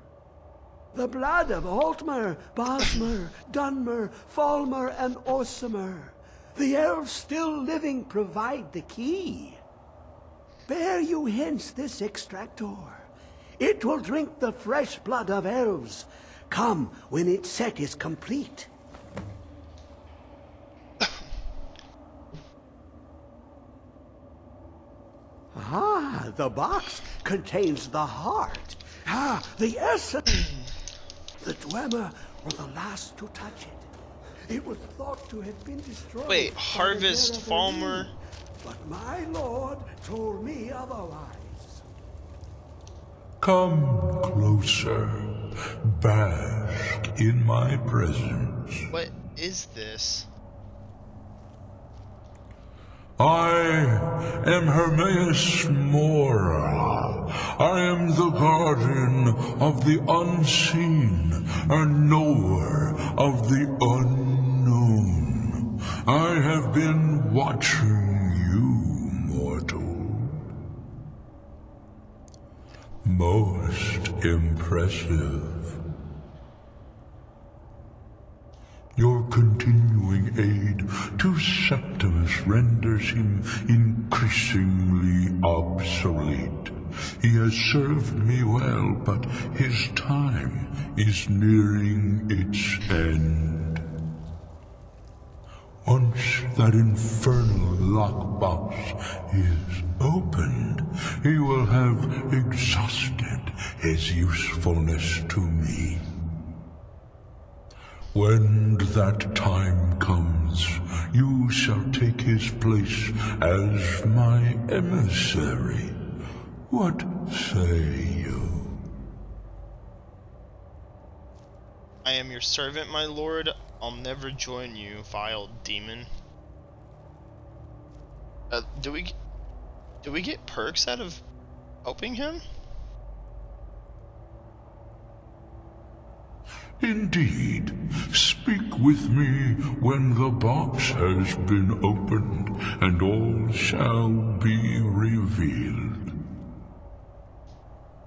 The blood of Altmer, Bosmer, Dunmer, Falmer, and Orsimer. The elves still living provide the key. Bear you hence this extractor. It will drink the fresh blood of elves. Come when its set is complete. Ah, the box contains the heart. Ah, the essence. The Dwemer were the last to touch it. It was thought to have been destroyed.
Wait,
by
Harvest
the
Falmer?
But my lord told me otherwise.
Come closer, bask in my presence.
What is this?
I am Hermaeus Mora. I am the guardian of the unseen, a knower of the unknown. I have been watching you, mortal. Most impressive. Your continuing aid to Septimus renders him increasingly obsolete. He has served me well, but his time is nearing its end. Once that infernal lockbox is opened, he will have exhausted his usefulness to me. When that time comes, you shall take his place as my emissary. What say you?
I am your servant, my lord. I'll never join you, vile demon. Do we get perks out of helping him?
Indeed. Speak with me when the box has been opened, and all shall be revealed.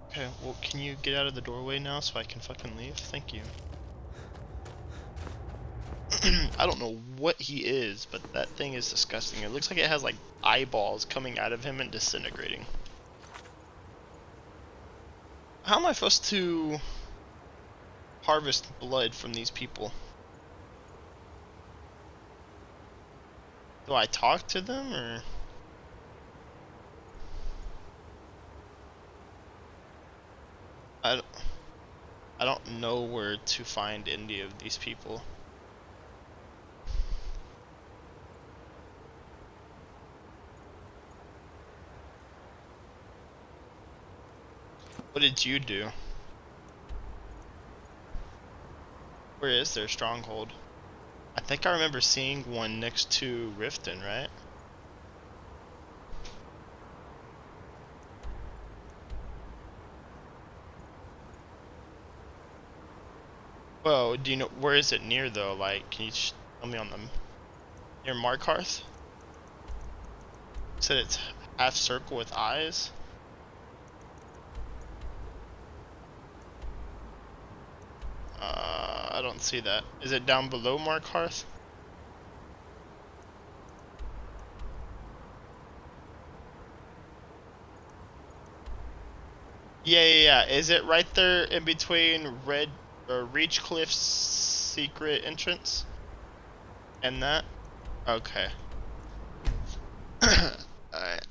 Okay, well, can you get out of the doorway now so I can fucking leave? Thank you. I don't know what he is, but that thing is disgusting. It looks like it has like eyeballs coming out of him and disintegrating. How am I supposed to harvest blood from these people? Do I talk to them, or? I don't know where to find any of these people. What did you do? Where is their stronghold? I think I remember seeing one next to Riften, right? Whoa, do you know where is it near though? Like, can you tell me on them? Near Markarth? You said it's half circle with eyes. I don't see that. Is it down below Markarth? Yeah. Is it right there in between Red or Reachcliff's secret entrance? And that? Okay. Alright.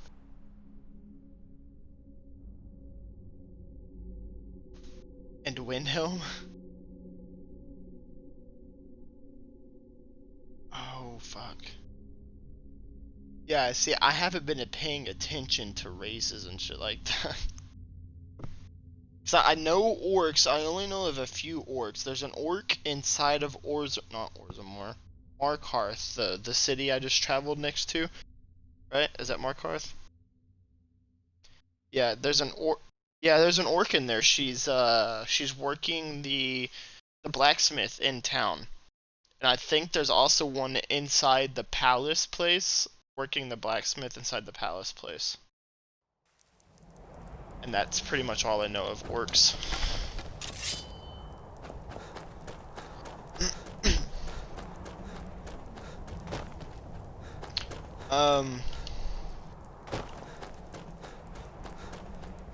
And Windhelm? Oh, fuck. Yeah, see, I haven't been paying attention to races and shit like that. So I know orcs, I only know of a few orcs. There's an orc inside of not Orzammar. Markarth, the city I just traveled next to. Right? Is that Markarth? Yeah, there's an orc. Yeah, there's an orc in there. She's working the blacksmith in town. And I think there's also one inside the palace place, working the blacksmith inside the palace place. And that's pretty much all I know of orcs.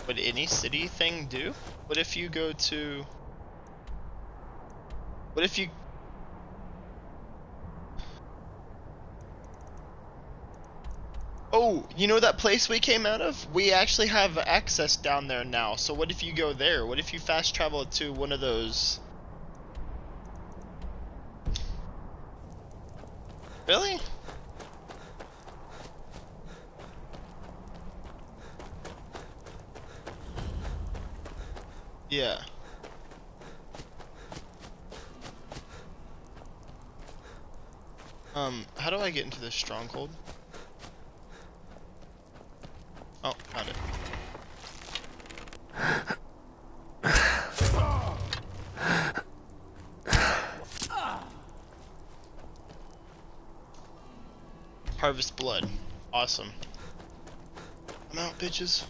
Would any city thing do? What if you go to... What if you... Oh, you know that place we came out of? We actually have access down there now, so what if you go there? What if you fast travel to one of those... Really? Yeah. How do I get into this stronghold? Oh, found it. Harvest blood. Awesome. I'm out, bitches.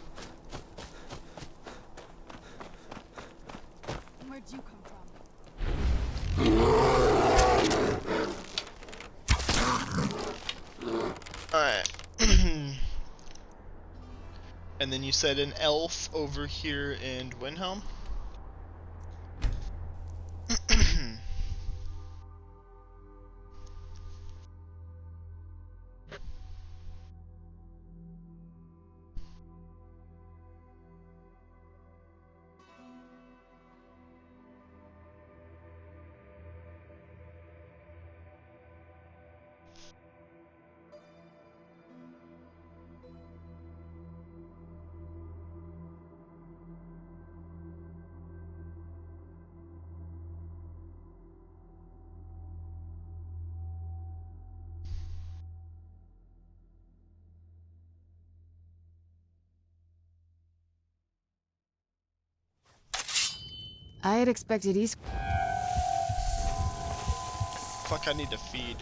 Where'd you come from?
Alright. And then you said an elf over here in Windhelm?
I had expected East.
Fuck, I need to feed.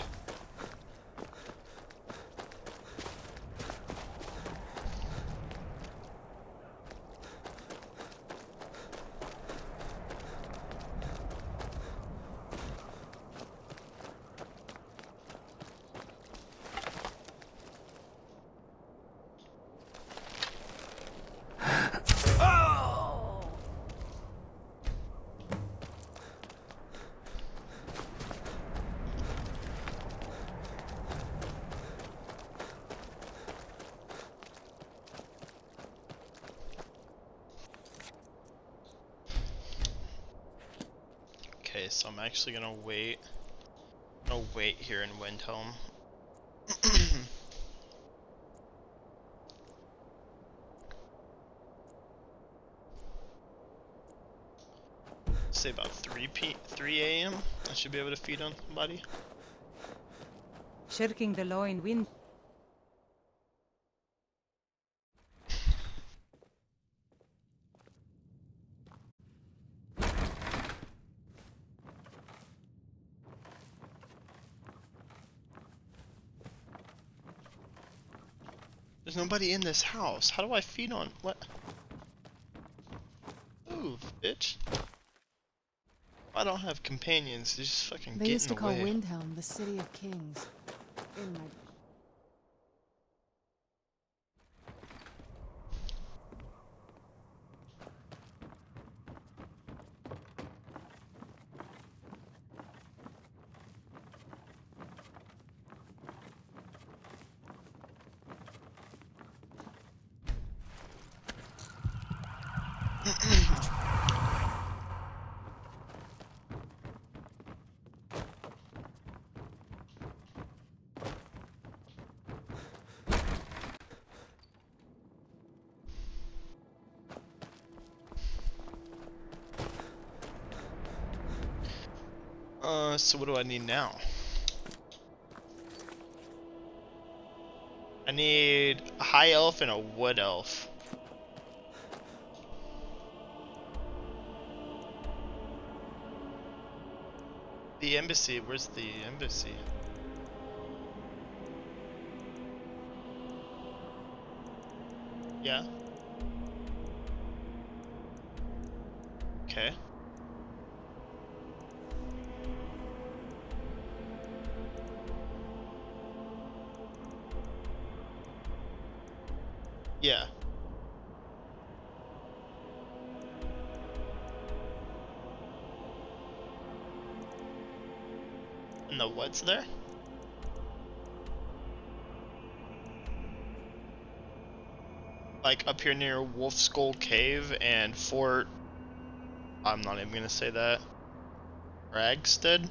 Okay, so I'm actually gonna wait. Here in Windhelm. say about 3 a.m. I should be able to feed on somebody.
Shirking the law in wind.
There's nobody in this house. How do I feed on what? Move, bitch. I don't have companions. They just fucking
They
get
used to
in the
call
way.
Windhelm the City of Kings. In my...
So what do I need now? I need a high elf and a wood elf. The embassy, where's the embassy? Yeah. Okay. Yeah. And the what's there? Like up here near Wolf Skull Cave and Fort... I'm not even gonna say that. Ragstead?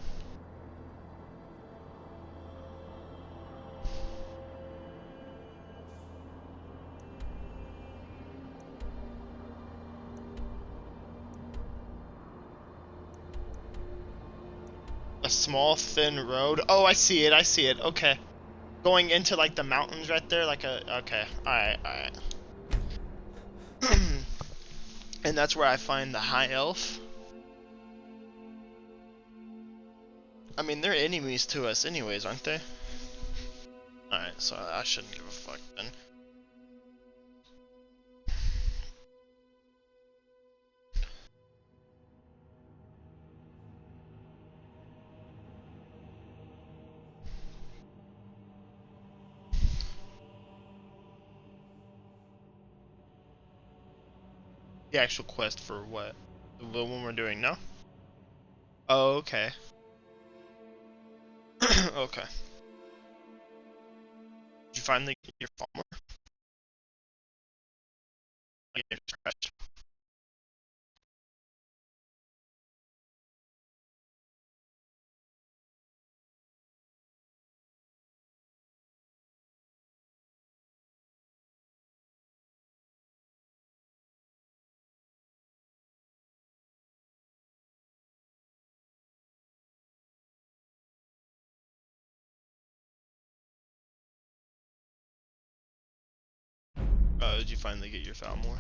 A small thin road. Oh, I see it. I see it. Okay. Going into like the mountains right there, like a... Okay. Alright, alright. And that's where I find the high elf. I mean, they're enemies to us anyways, aren't they? Alright, so I shouldn't give a fuck then. The actual quest for what? The one we're doing now? Oh, okay. Okay. Did you finally get your farmer? Like, it just crashed. Did you finally get your Falmore?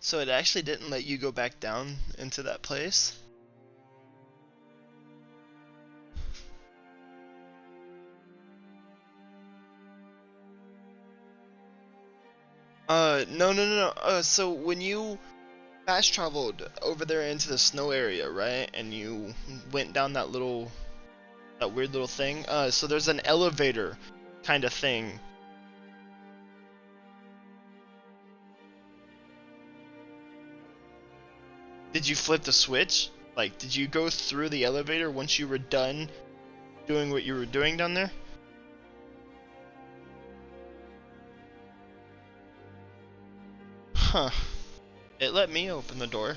So it actually didn't let you go back down into that place? No. So when you fast traveled over there into the snow area, right? And you went down that weird little thing. So there's an elevator kind of thing. Did you flip the switch? Like, did you go through the elevator once you were done doing what you were doing down there? Huh. It let me open the door.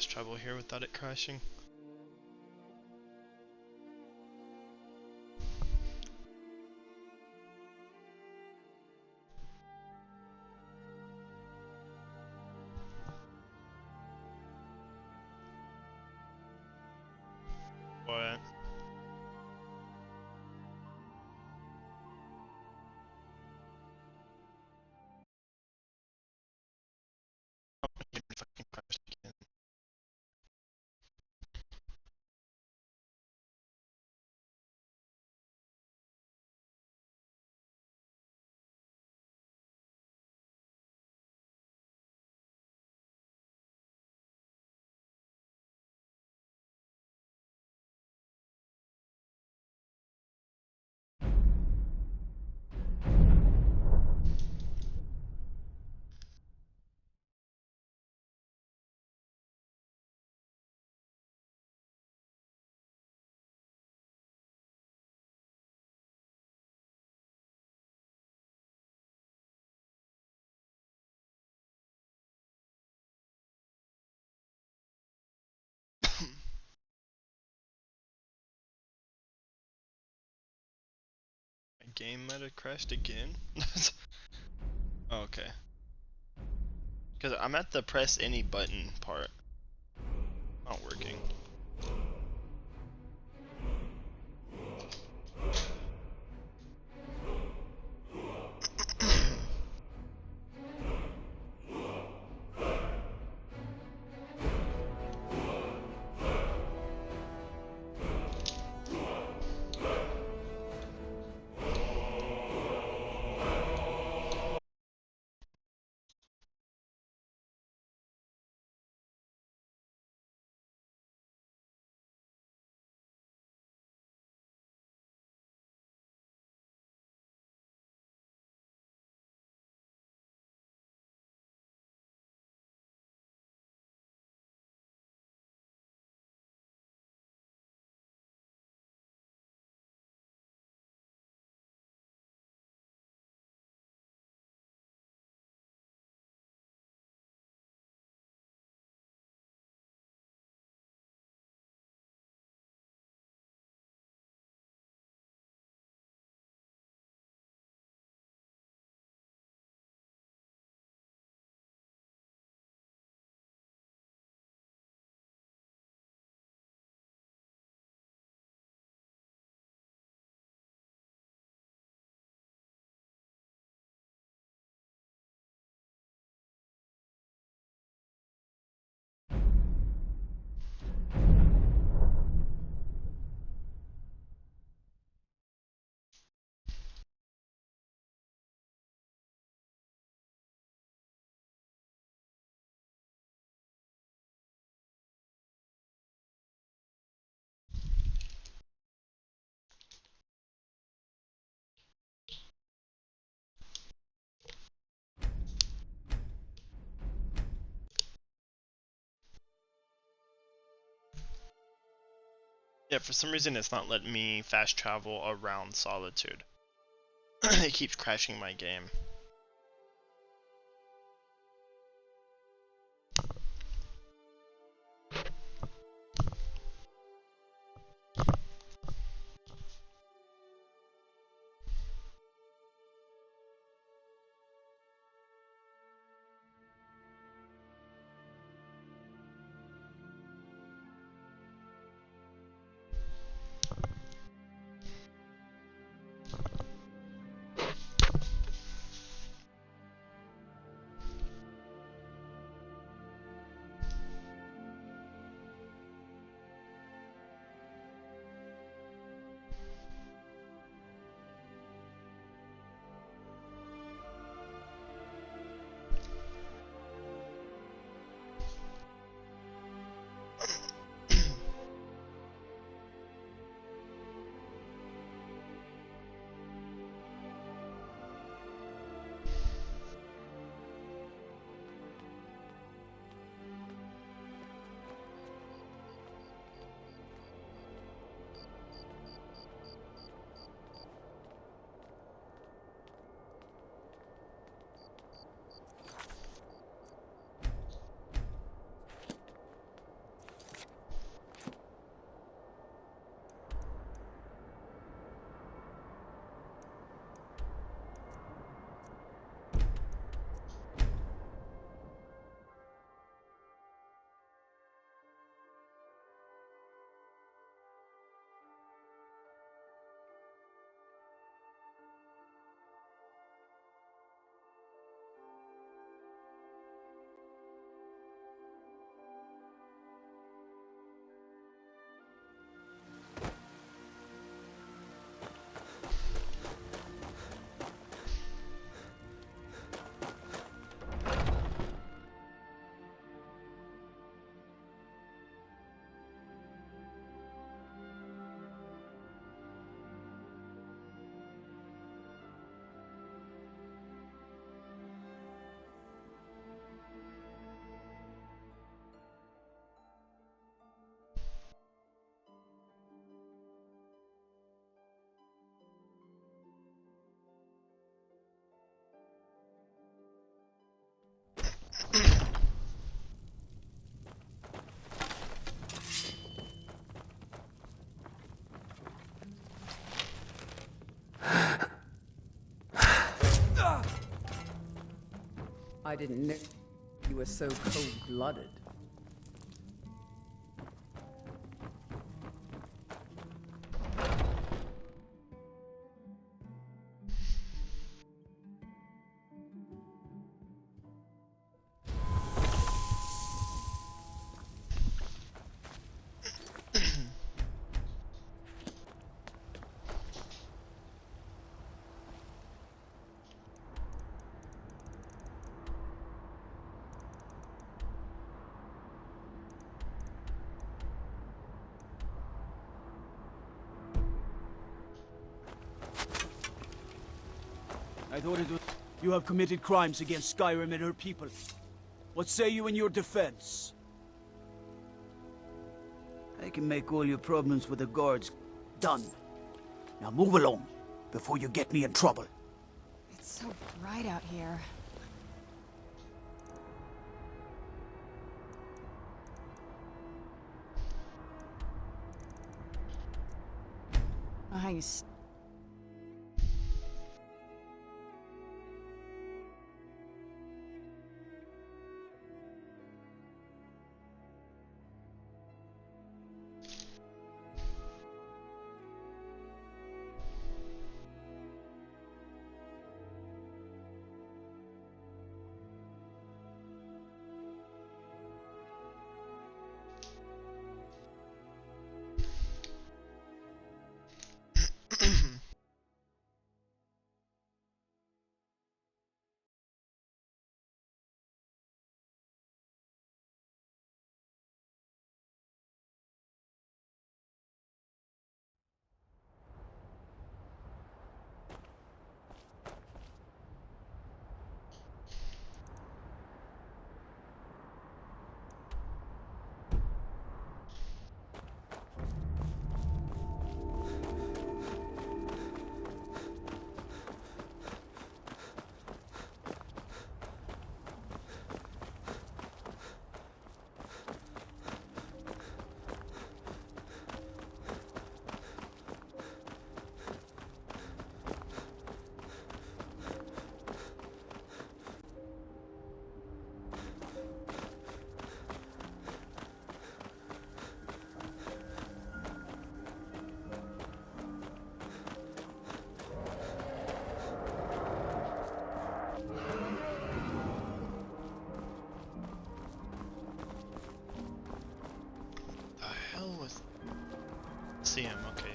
Fast travel here without it crashing. What? Fucking crashed again. My game might have crashed again. Okay. Because I'm at the press any button part. Not working. Yeah, for some reason it's not letting me fast travel around Solitude. It keeps crashing my game.
I didn't know you were so cold-blooded.
I thought it was... You have committed crimes against Skyrim and her people. What say you in your defense? I can make all your problems with the guards done. Now move along, before you get me in trouble.
It's so bright out here. Nice.
See him, okay.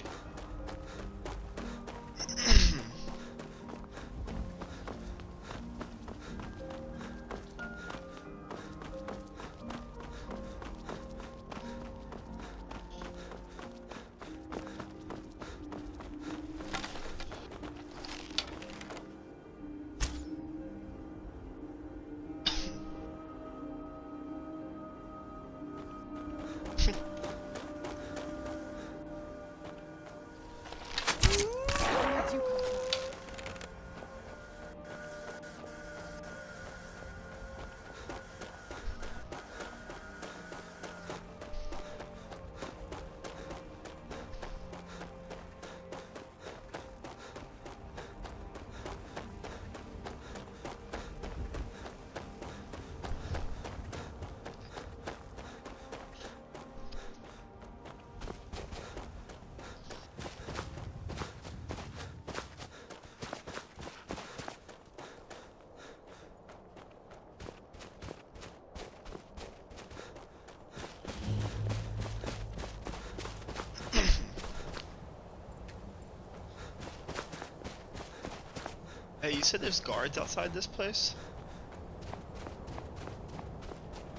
Hey, you said there's guards outside this place?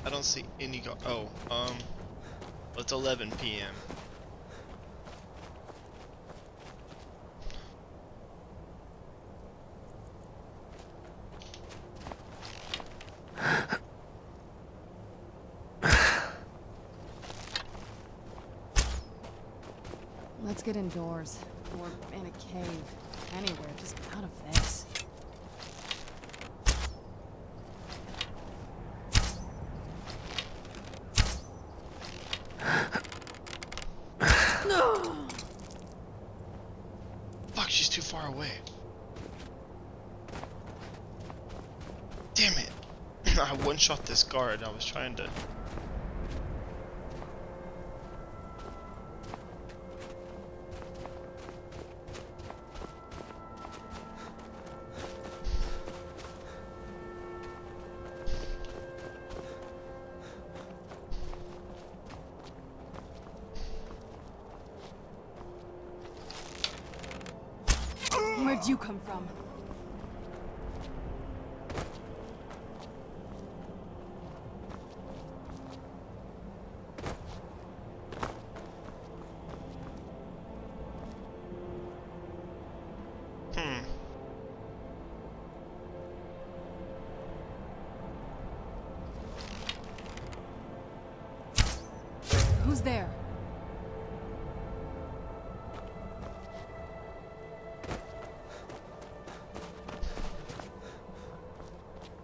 I don't see any guards. Oh, it's 11 p.m.
Let's get indoors. Or in a cave. Anywhere, just out of this.
Fuck, she's too far away. Damn it. I one-shot this guard. I was trying to...
Where'd you come from? Who's there?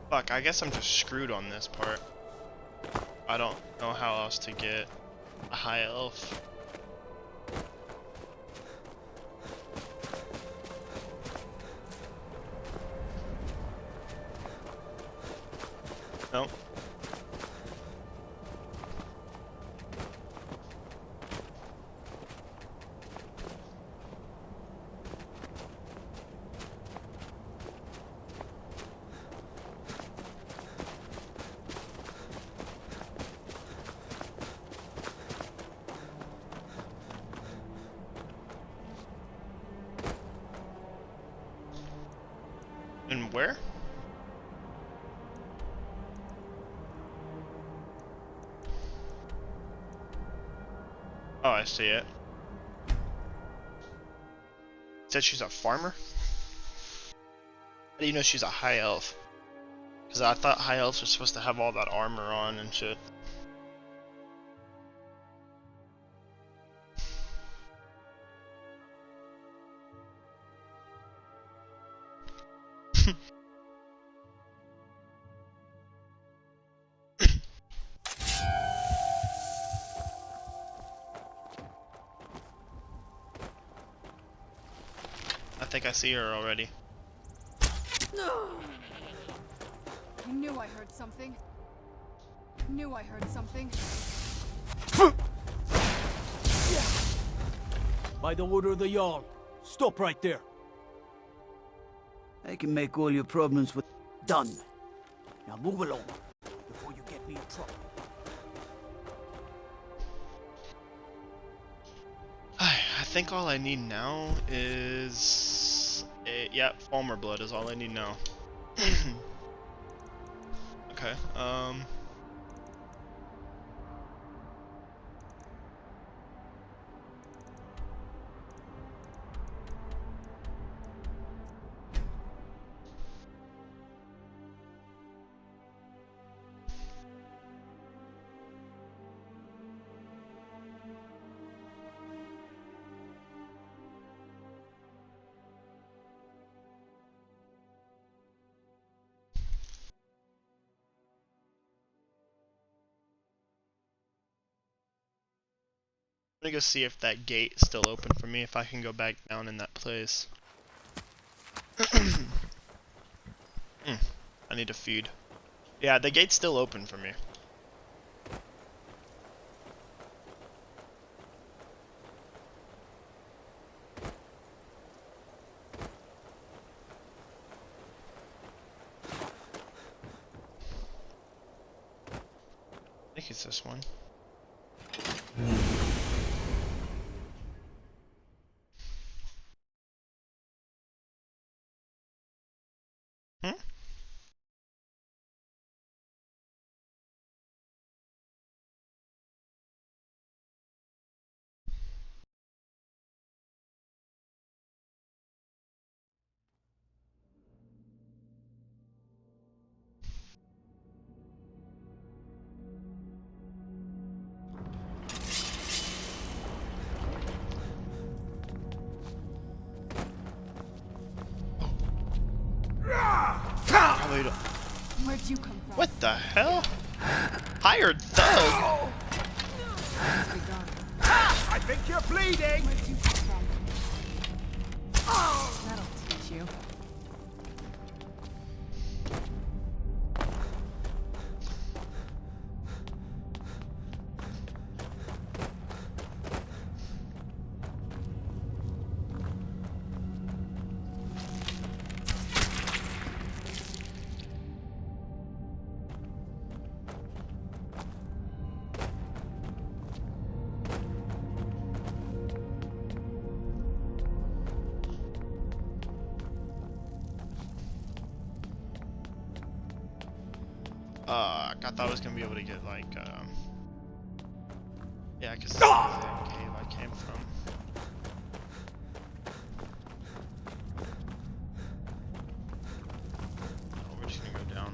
Fuck, I guess I'm just screwed on this part. I don't know how else to get a high elf. Nope. And where? Oh, I see it. Said she's a farmer? How do you know she's a high elf? Because I thought high elves were supposed to have all that armor on and shit. I think I see her already.
I knew I heard something. Knew I heard something.
By the order of the Jarl, stop right there. I can make all your problems with... Done. Now move along, before you get me in trouble.
I think all I need now is... yeah, Falmer blood is all I need now. Okay, I'm gonna go see if that gate is still open for me, if I can go back down in that place. I need to feed. Yeah, the gate's still open for me. I think it's this one.
Where'd you come from?
What the hell? Hired thug?
I think you're bleeding!
Where'd you come from? That'll teach you.
I thought I was gonna be able to get like, yeah, cause this is the cave I came from. Oh, we're just gonna go down.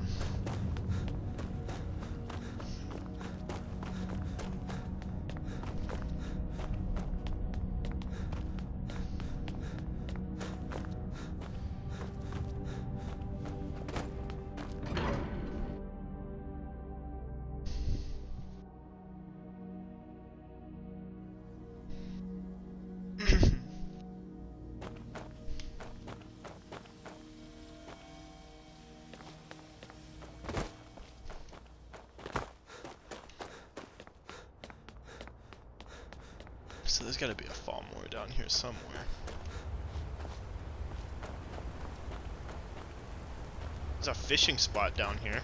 So there's gotta be a farm more down here somewhere. There's a fishing spot down here.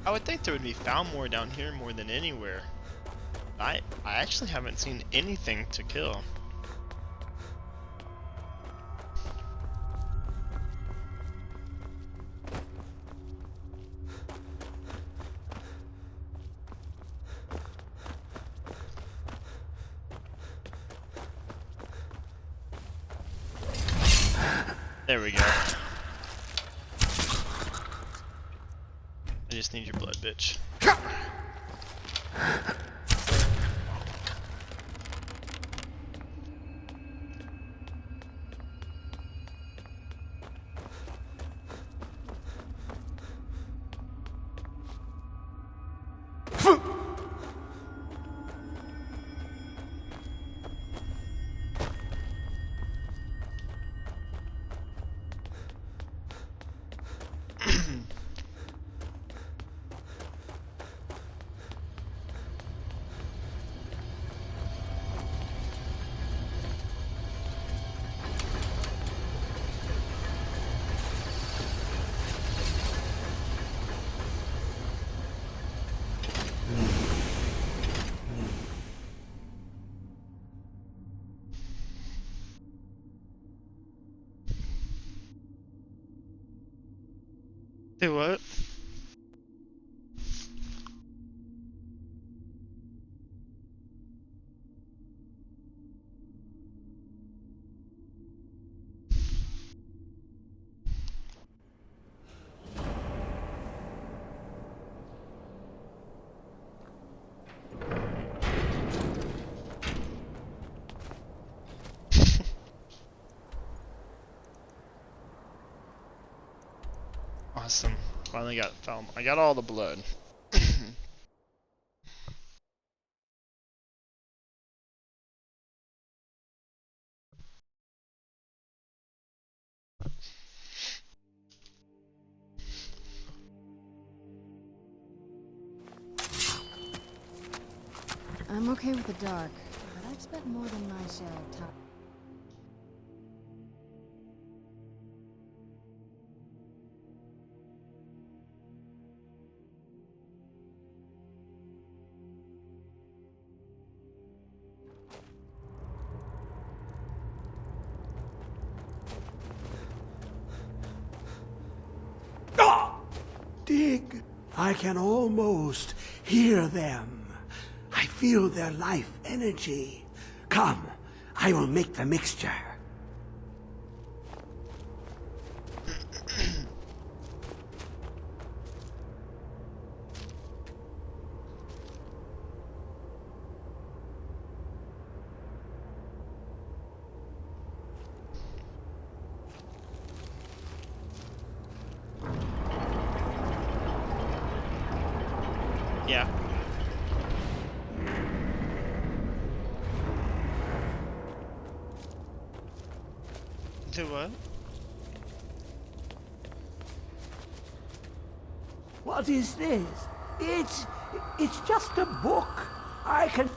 I would think there would be found more down here more than anywhere. I actually haven't seen anything to kill. There we go. I just need your blood, bitch. Say what? Awesome. Finally got found. I got all the blood.
I'm okay with the dark, but I've spent more than my share of time.
Dig. I can almost hear them. I feel their life energy. Come, I will make the mixture.
Yeah. Do what?
What is this? It's just a book. I can...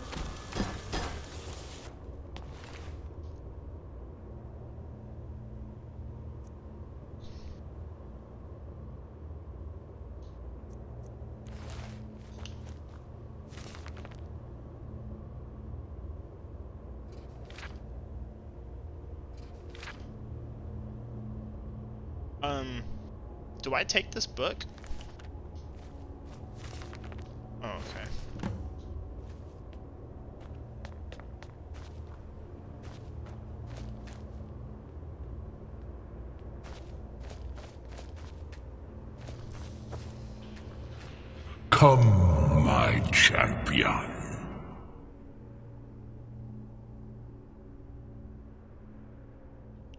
Do I take this book? Oh, okay.
Come, my champion.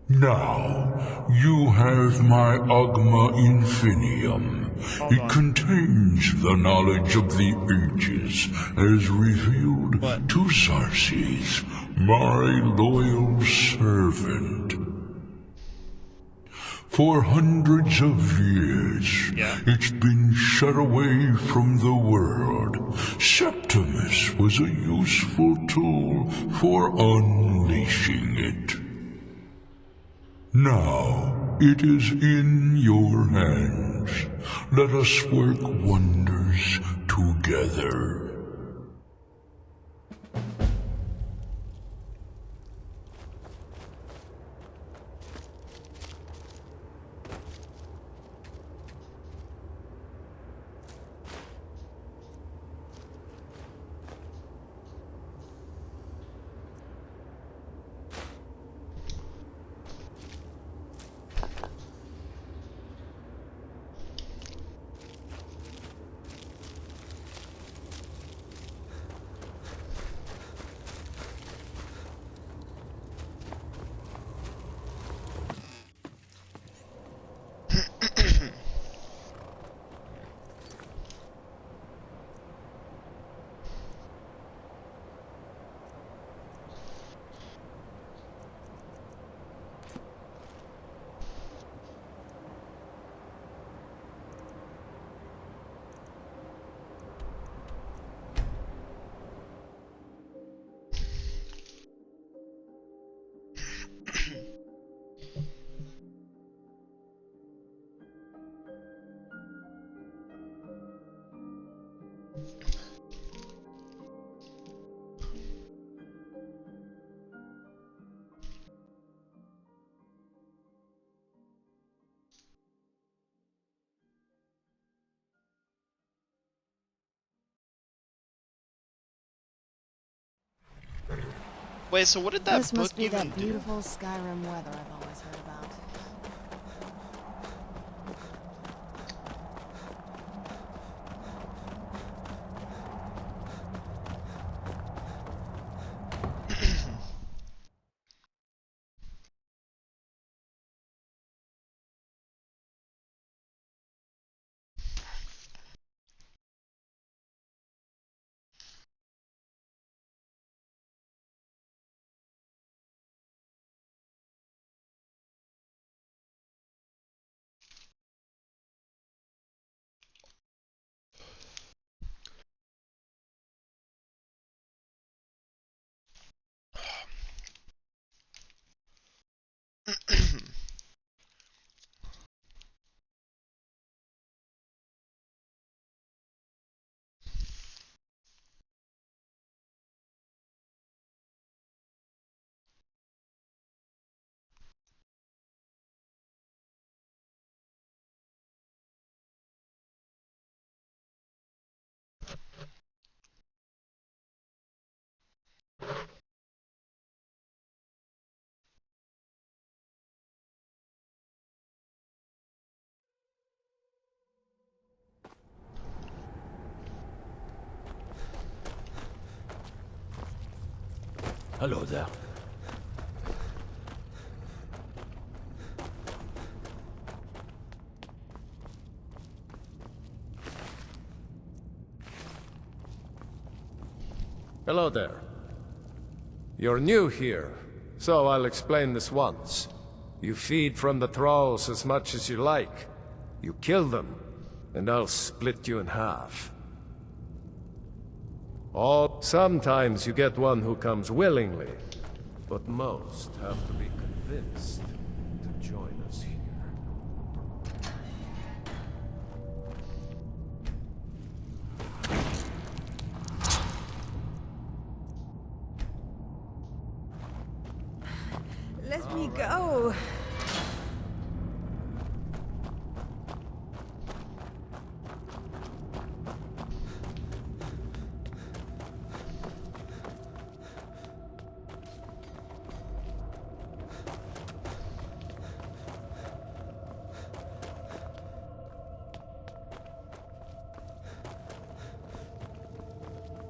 Now, you have my Agma Infinium. It contains the knowledge of the ages, as revealed to Xarxes, my loyal servant. For hundreds of years, it's been shut away from the world. Septimus was a useful tool for unleashing it. Now, it is in your hands. Let us work wonders together.
Wait, so what did that
This
book
must be
even
that
do?
beautiful Skyrim weather I've always heard about.
Hello there.
Hello there. You're new here, so I'll explain this once. You feed from the thralls as much as you like. You kill them, and I'll split you in half. Sometimes you get one who comes willingly, but most have to be convinced to join us here.
Let me go.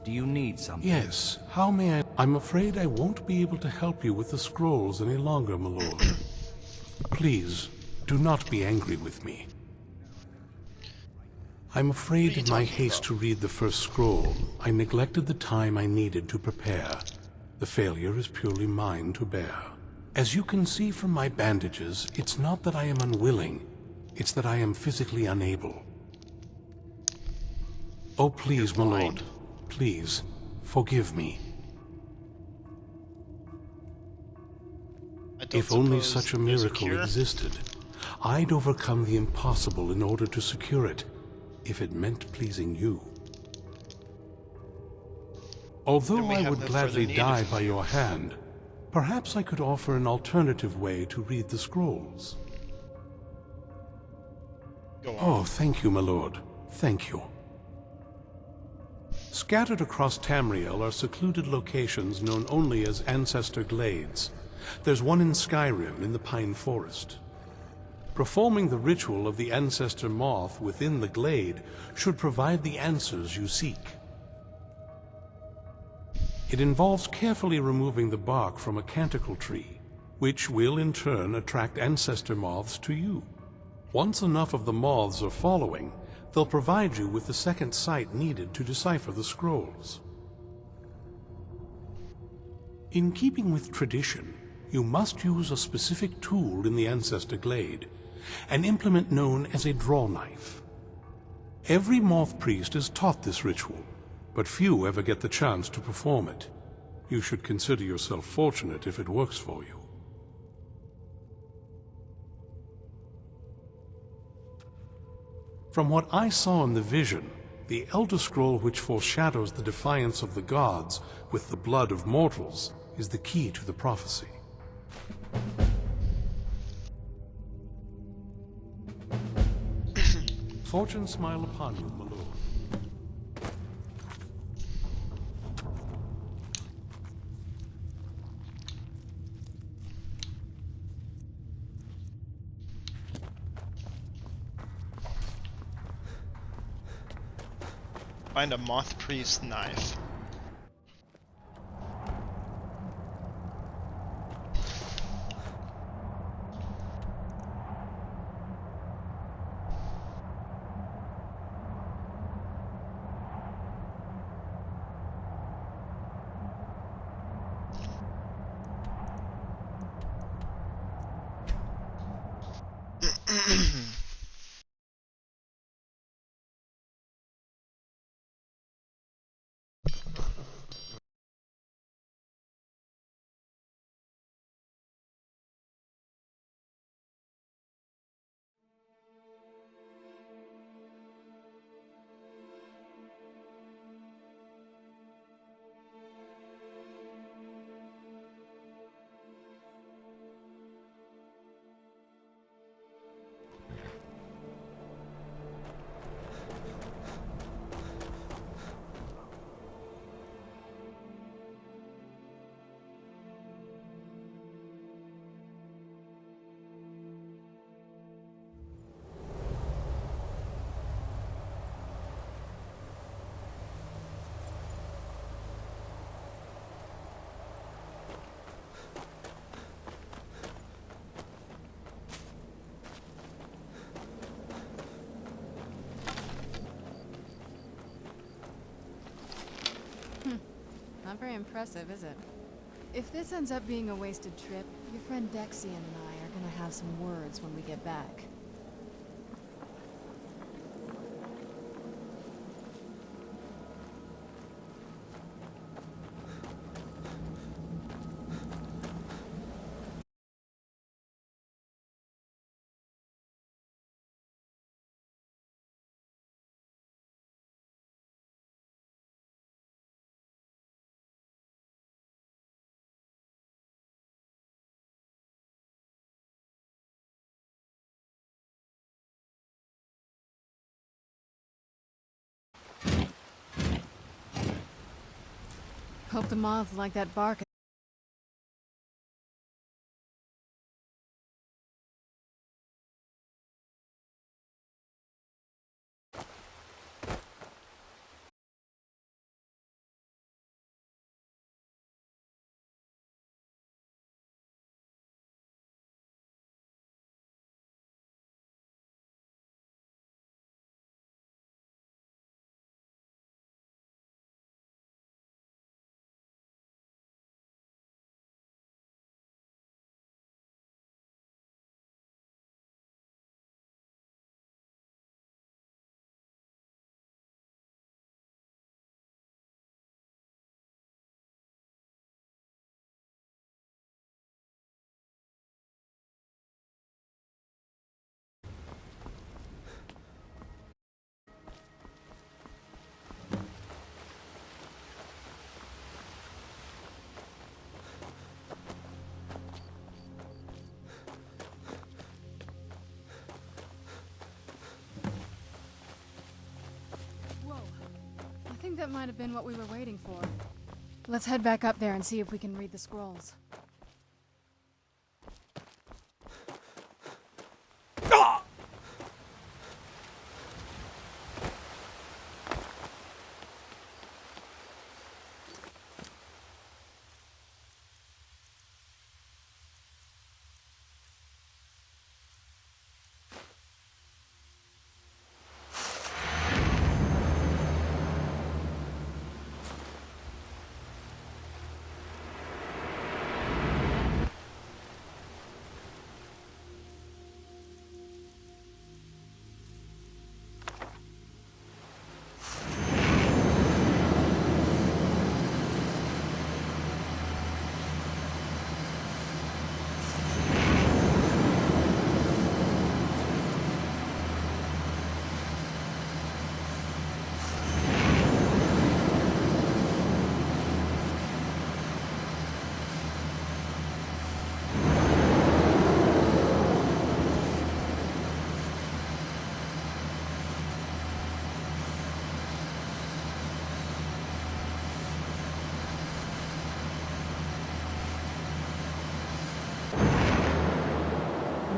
Do you need something?
Yes. How may I? I'm afraid I won't be able to help you with the scrolls any longer, my lord. Please, do not be angry with me. I'm afraid in my haste to read the first scroll, I neglected the time I needed to prepare. The failure is purely mine to bear. As you can see from my bandages, it's not that I am unwilling, it's that I am physically unable. Oh, please, my lord. Please, forgive me. If only such a miracle existed, I'd overcome the impossible in order to secure it, if it meant pleasing you. Although I would gladly die by your hand, perhaps I could offer an alternative way to read the scrolls. Oh, thank you, my lord. Thank you. Scattered across Tamriel are secluded locations known only as Ancestor Glades. There's one in Skyrim in the Pine Forest. Performing the ritual of the Ancestor Moth within the glade should provide the answers you seek. It involves carefully removing the bark from a canticle tree, which will in turn attract Ancestor Moths to you. Once enough of the moths are following, they'll provide you with the second sight needed to decipher the scrolls. In keeping with tradition, you must use a specific tool in the Ancestor Glade, an implement known as a draw knife. Every moth priest is taught this ritual, but few ever get the chance to perform it. You should consider yourself fortunate if it works for you. From what I saw in the vision, the Elder Scroll which foreshadows the defiance of the gods with the blood of mortals is the key to the prophecy. Fortune smile upon you, my lord.
Find a moth priest knife.
Not very impressive, is it? If this ends up being a wasted trip, your friend Dexian and I are gonna have some words when we get back. Hope the moths like that bark. Whoa. I think that might have been what we were waiting for. Let's head back up there and see if we can read the scrolls.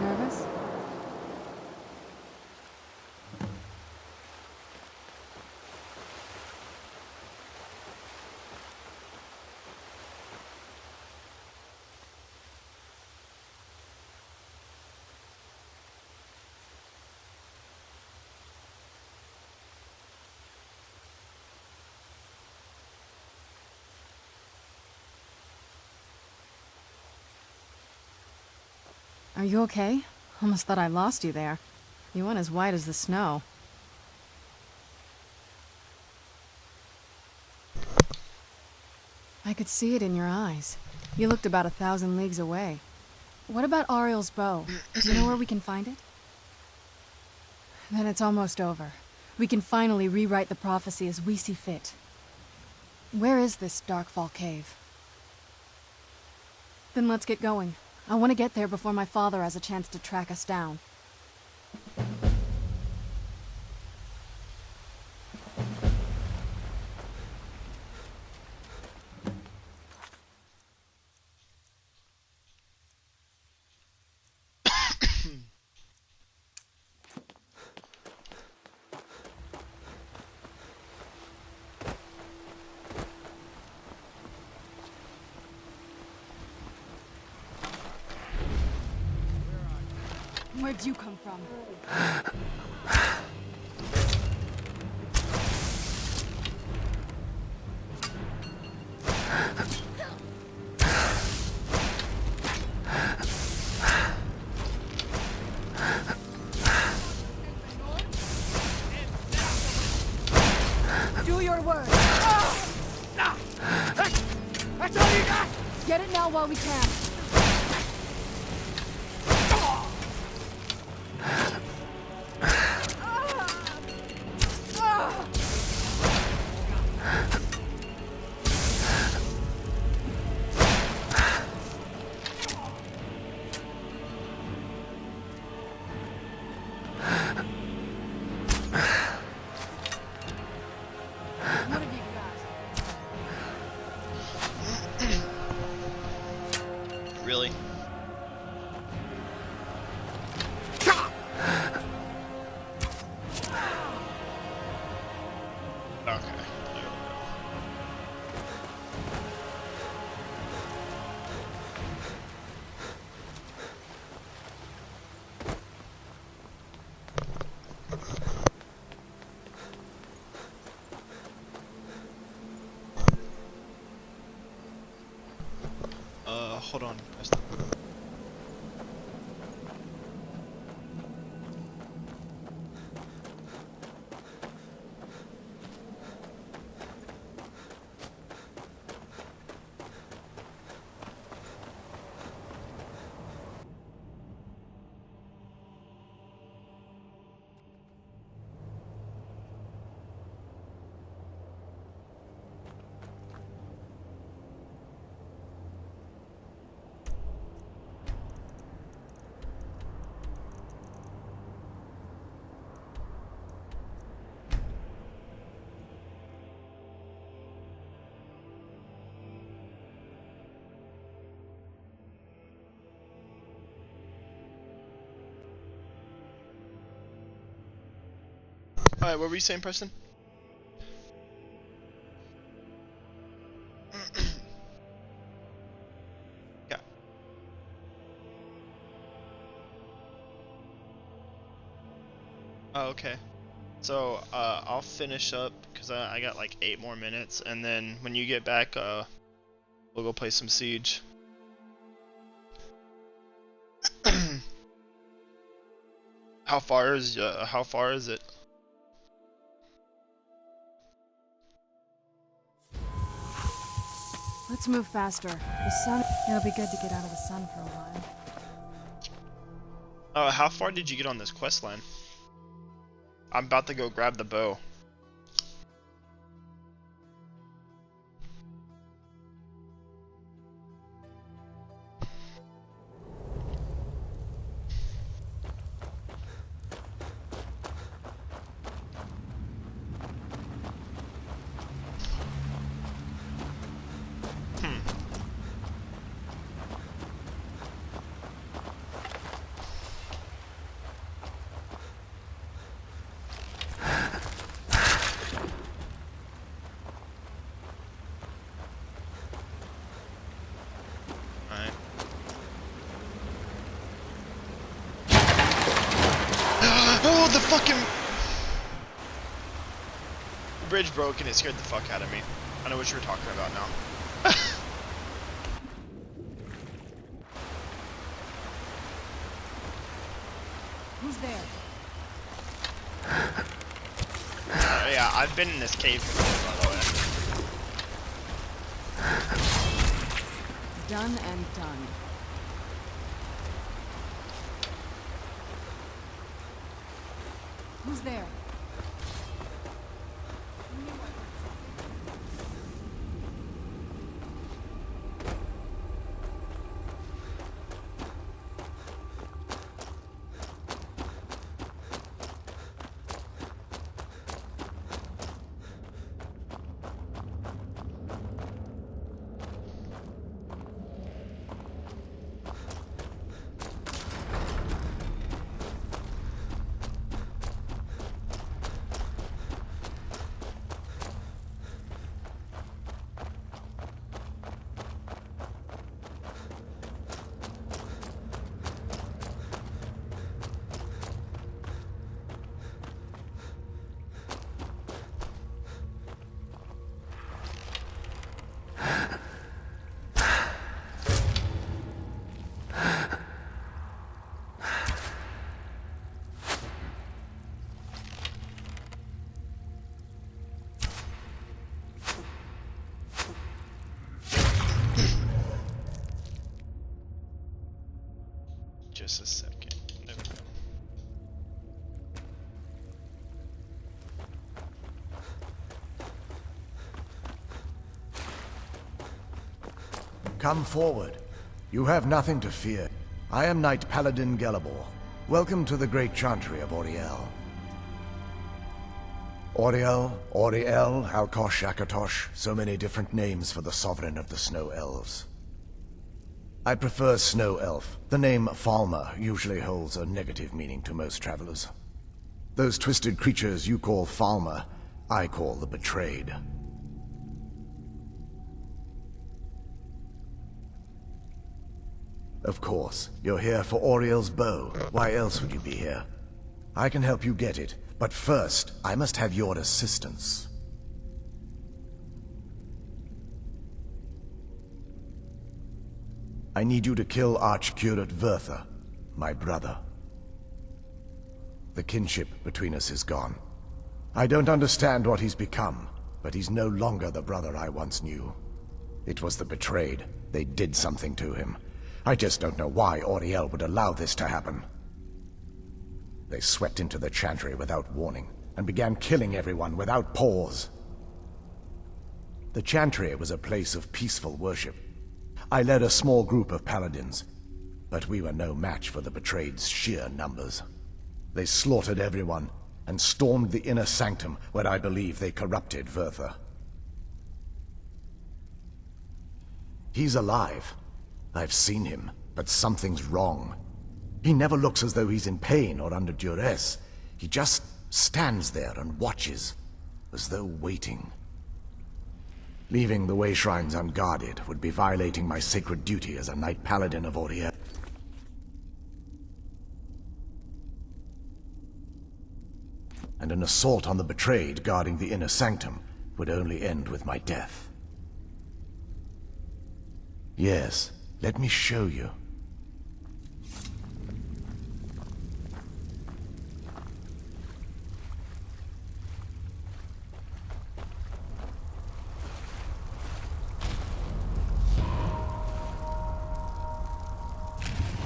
Nervous? Are you okay? Almost thought I lost you there. You went as white as the snow. I could see it in your eyes. You looked about 1,000 leagues away. What about Ariel's bow? Do you know where we can find it? Then it's almost over. We can finally rewrite the prophecy as we see fit. Where is this Darkfall cave? Then let's get going. I want to get there before my father has a chance to track us down. Where'd you come from? That's all you got! Get it now while we can. What have you got?
Really? Okay, there we go. Hold on, Preston. Alright, what were you saying, Preston? Yeah. Oh, okay. So, I'll finish up, because I got like 8 more minutes, and then when you get back, we'll go play some Siege. How far is it?
Let's move faster. The sun... It'll be good to get out of the sun for a while.
How far did you get on this quest line? I'm about to go grab the bow. Oh, the fucking bridge broke and it scared the fuck out of me. I know what you're talking about now.
Who's there?
Yeah, I've been in this cave before, by the way.
Done and done. Who's there?
just a second. There we go.
Come forward. You have nothing to fear. I am Knight Paladin Gelabor. Welcome to the Great Chantry of Auriel. Auriel, Alkosh, Akatosh, so many different names for the sovereign of the Snow Elves. I prefer Snow Elf. The name Falmer usually holds a negative meaning to most travelers. Those twisted creatures you call Falmer, I call the Betrayed. Of course, you're here for Auriel's bow. Why else would you be here? I can help you get it, but first, I must have your assistance. I need you to kill Archcurate Vertha, my brother. The kinship between us is gone. I don't understand what he's become, but he's no longer the brother I once knew. It was the Betrayed. They did something to him. I just don't know why Auriel would allow this to happen. They swept into the Chantry without warning, and began killing everyone without pause. The Chantry was a place of peaceful worship. I led a small group of paladins, but we were no match for the Betrayed's sheer numbers. They slaughtered everyone, and stormed the inner sanctum where I believe they corrupted Vertha. He's alive. I've seen him, but something's wrong. He never looks as though he's in pain or under duress. He just stands there and watches, as though waiting. Leaving the way shrines unguarded would be violating my sacred duty as a Knight Paladin of Auriel. And an assault on the Betrayed guarding the inner sanctum would only end with my death. Yes, let me show you.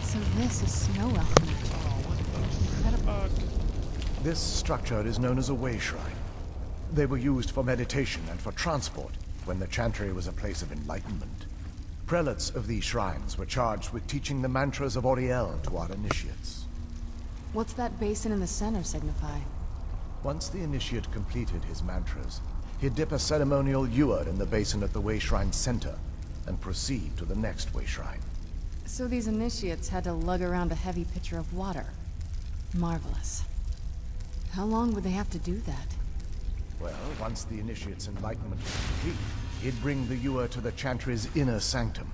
So this is Snow Elf magic. Incredible.
This structure is known as a way shrine. They were used for meditation and for transport when the Chantry was a place of enlightenment. Prelates of these shrines were charged with teaching the mantras of Auriel to our initiates.
What's that basin in the center signify?
Once the initiate completed his mantras, he'd dip a ceremonial ewer in the basin at the way shrine's center and proceed to the next way shrine.
So these initiates had to lug around a heavy pitcher of water. Marvelous. How long would they have to do that?
Well, once the initiate's enlightenment was complete, he'd bring the ewer to the Chantry's inner sanctum.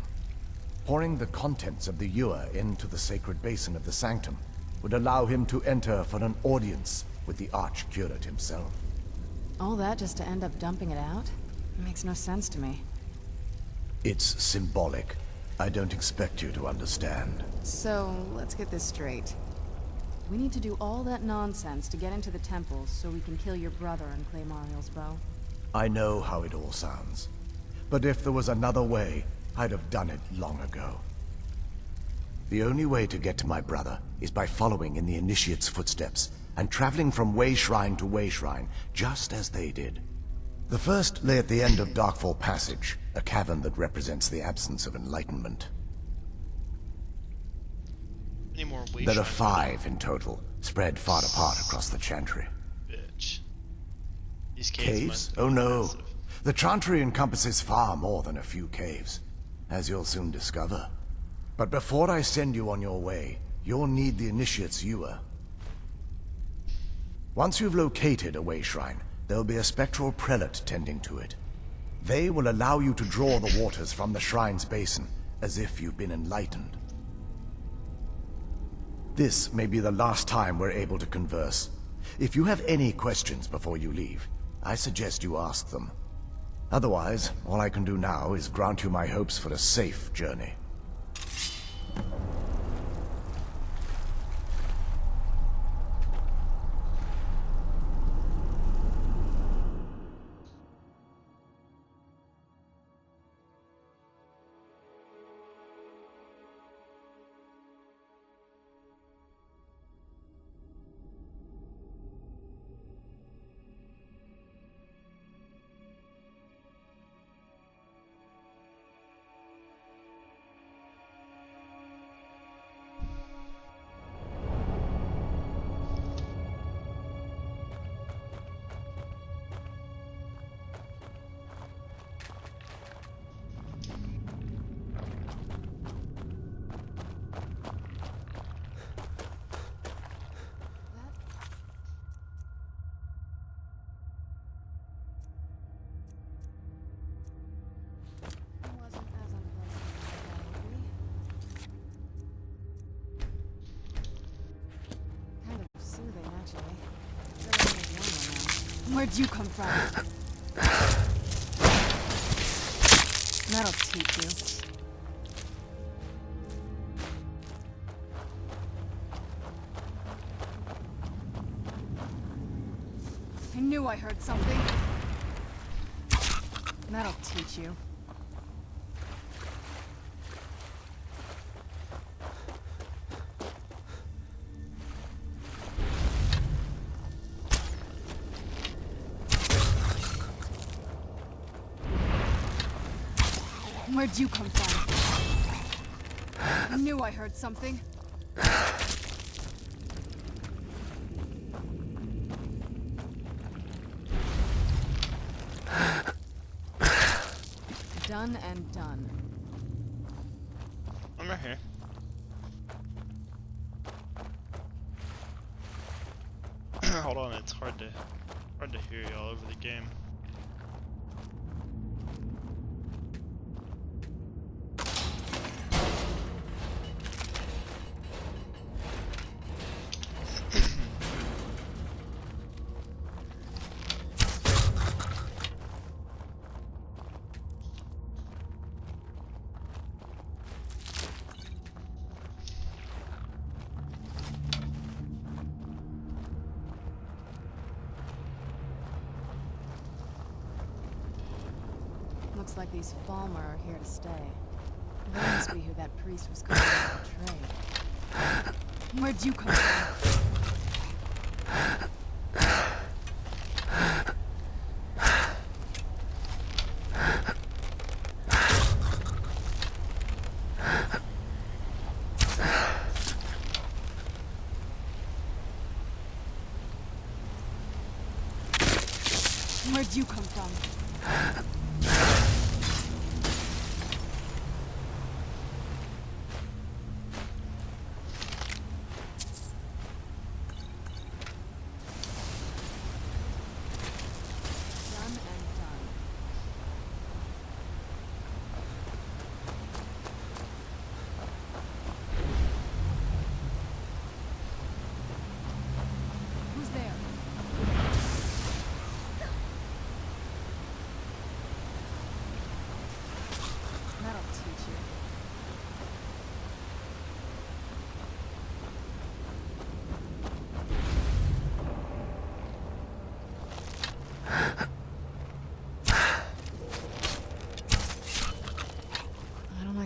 Pouring the contents of the ewer into the sacred basin of the sanctum would allow him to enter for an audience with the Archcurate himself.
All that just to end up dumping it out? Makes no sense to me.
It's symbolic. I don't expect you to understand.
So, let's get this straight. We need to do all that nonsense to get into the temples so we can kill your brother and claim Ariel's bow.
I know how it all sounds. But if there was another way, I'd have done it long ago. The only way to get to my brother is by following in the Initiate's footsteps and traveling from way shrine to way shrine, just as they did. The first lay at the end of Darkfall Passage, a cavern that represents the absence of enlightenment.
Any more way
There are
shrines?
5 in total, spread far apart across the Chantry.
Bitch. These
Caves?
must be
Oh no.
massive.
The Chantry encompasses far more than a few caves, as you'll soon discover. But before I send you on your way, you'll need the Initiate's ewer. Once you've located a way shrine, there'll be a spectral prelate tending to it. They will allow you to draw the waters from the shrine's basin, as if you've been enlightened. This may be the last time we're able to converse. If you have any questions before you leave, I suggest you ask them. Otherwise, all I can do now is grant you my hopes for a safe journey.
Where'd you come from? That'll teach you. I knew I heard something. That'll teach you. Where'd you come from? I knew I heard something. Done and done.
I'm right here. Hold on, it's hard to hear y'all over the game.
Looks like these Falmer are here to stay. They must be who that priest was calling to betray. Where'd you come from? Where'd you come from?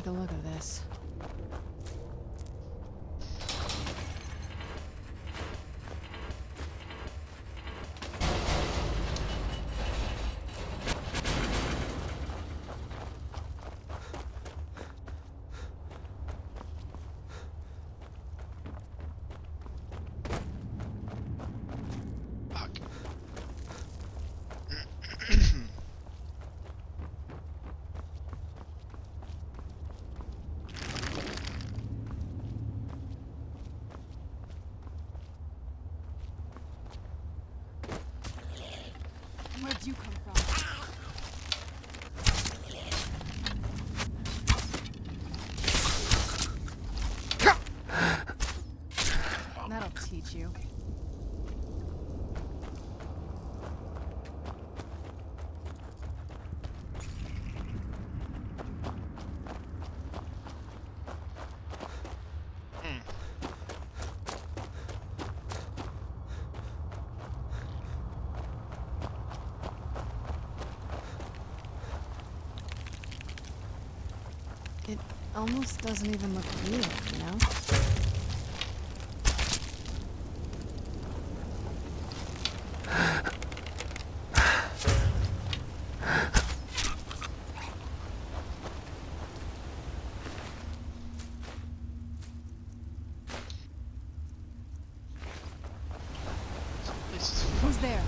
The look of this. Where'd you come from? That'll teach you. It almost doesn't even look real, you know? Who's there?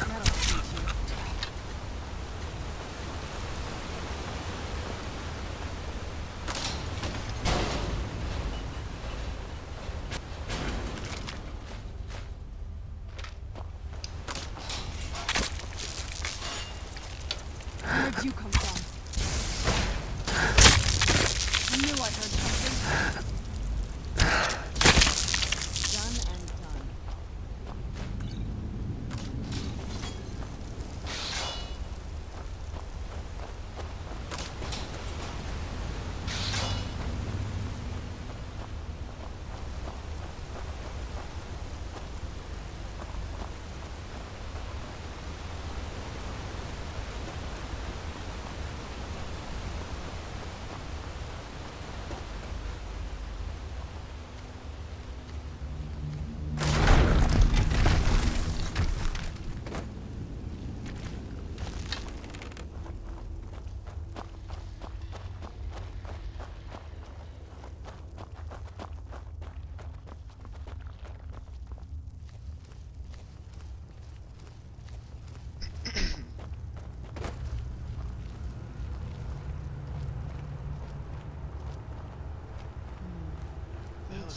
That'll teach you. Where'd you come from? I knew I heard something. Done and done.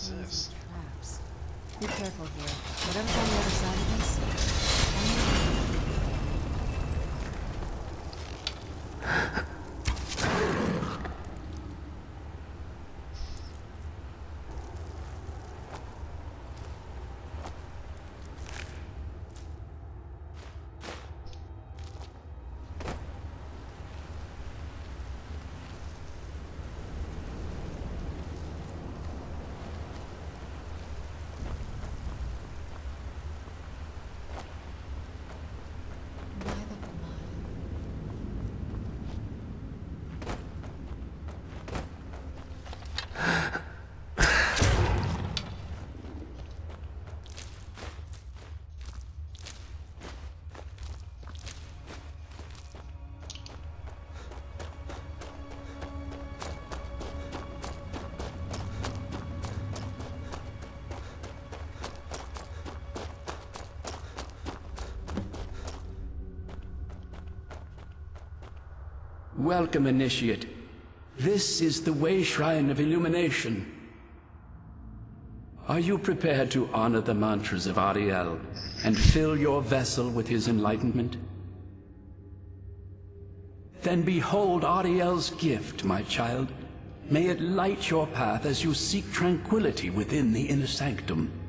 is this?
Traps. Be careful here. Whatever's on the other side of this.
Welcome, Initiate. This is the Way Shrine of Illumination. Are you prepared to honor the mantras of Ariel and fill your vessel with his enlightenment? Then behold Ariel's gift, my child. May it light your path as you seek tranquility within the inner sanctum.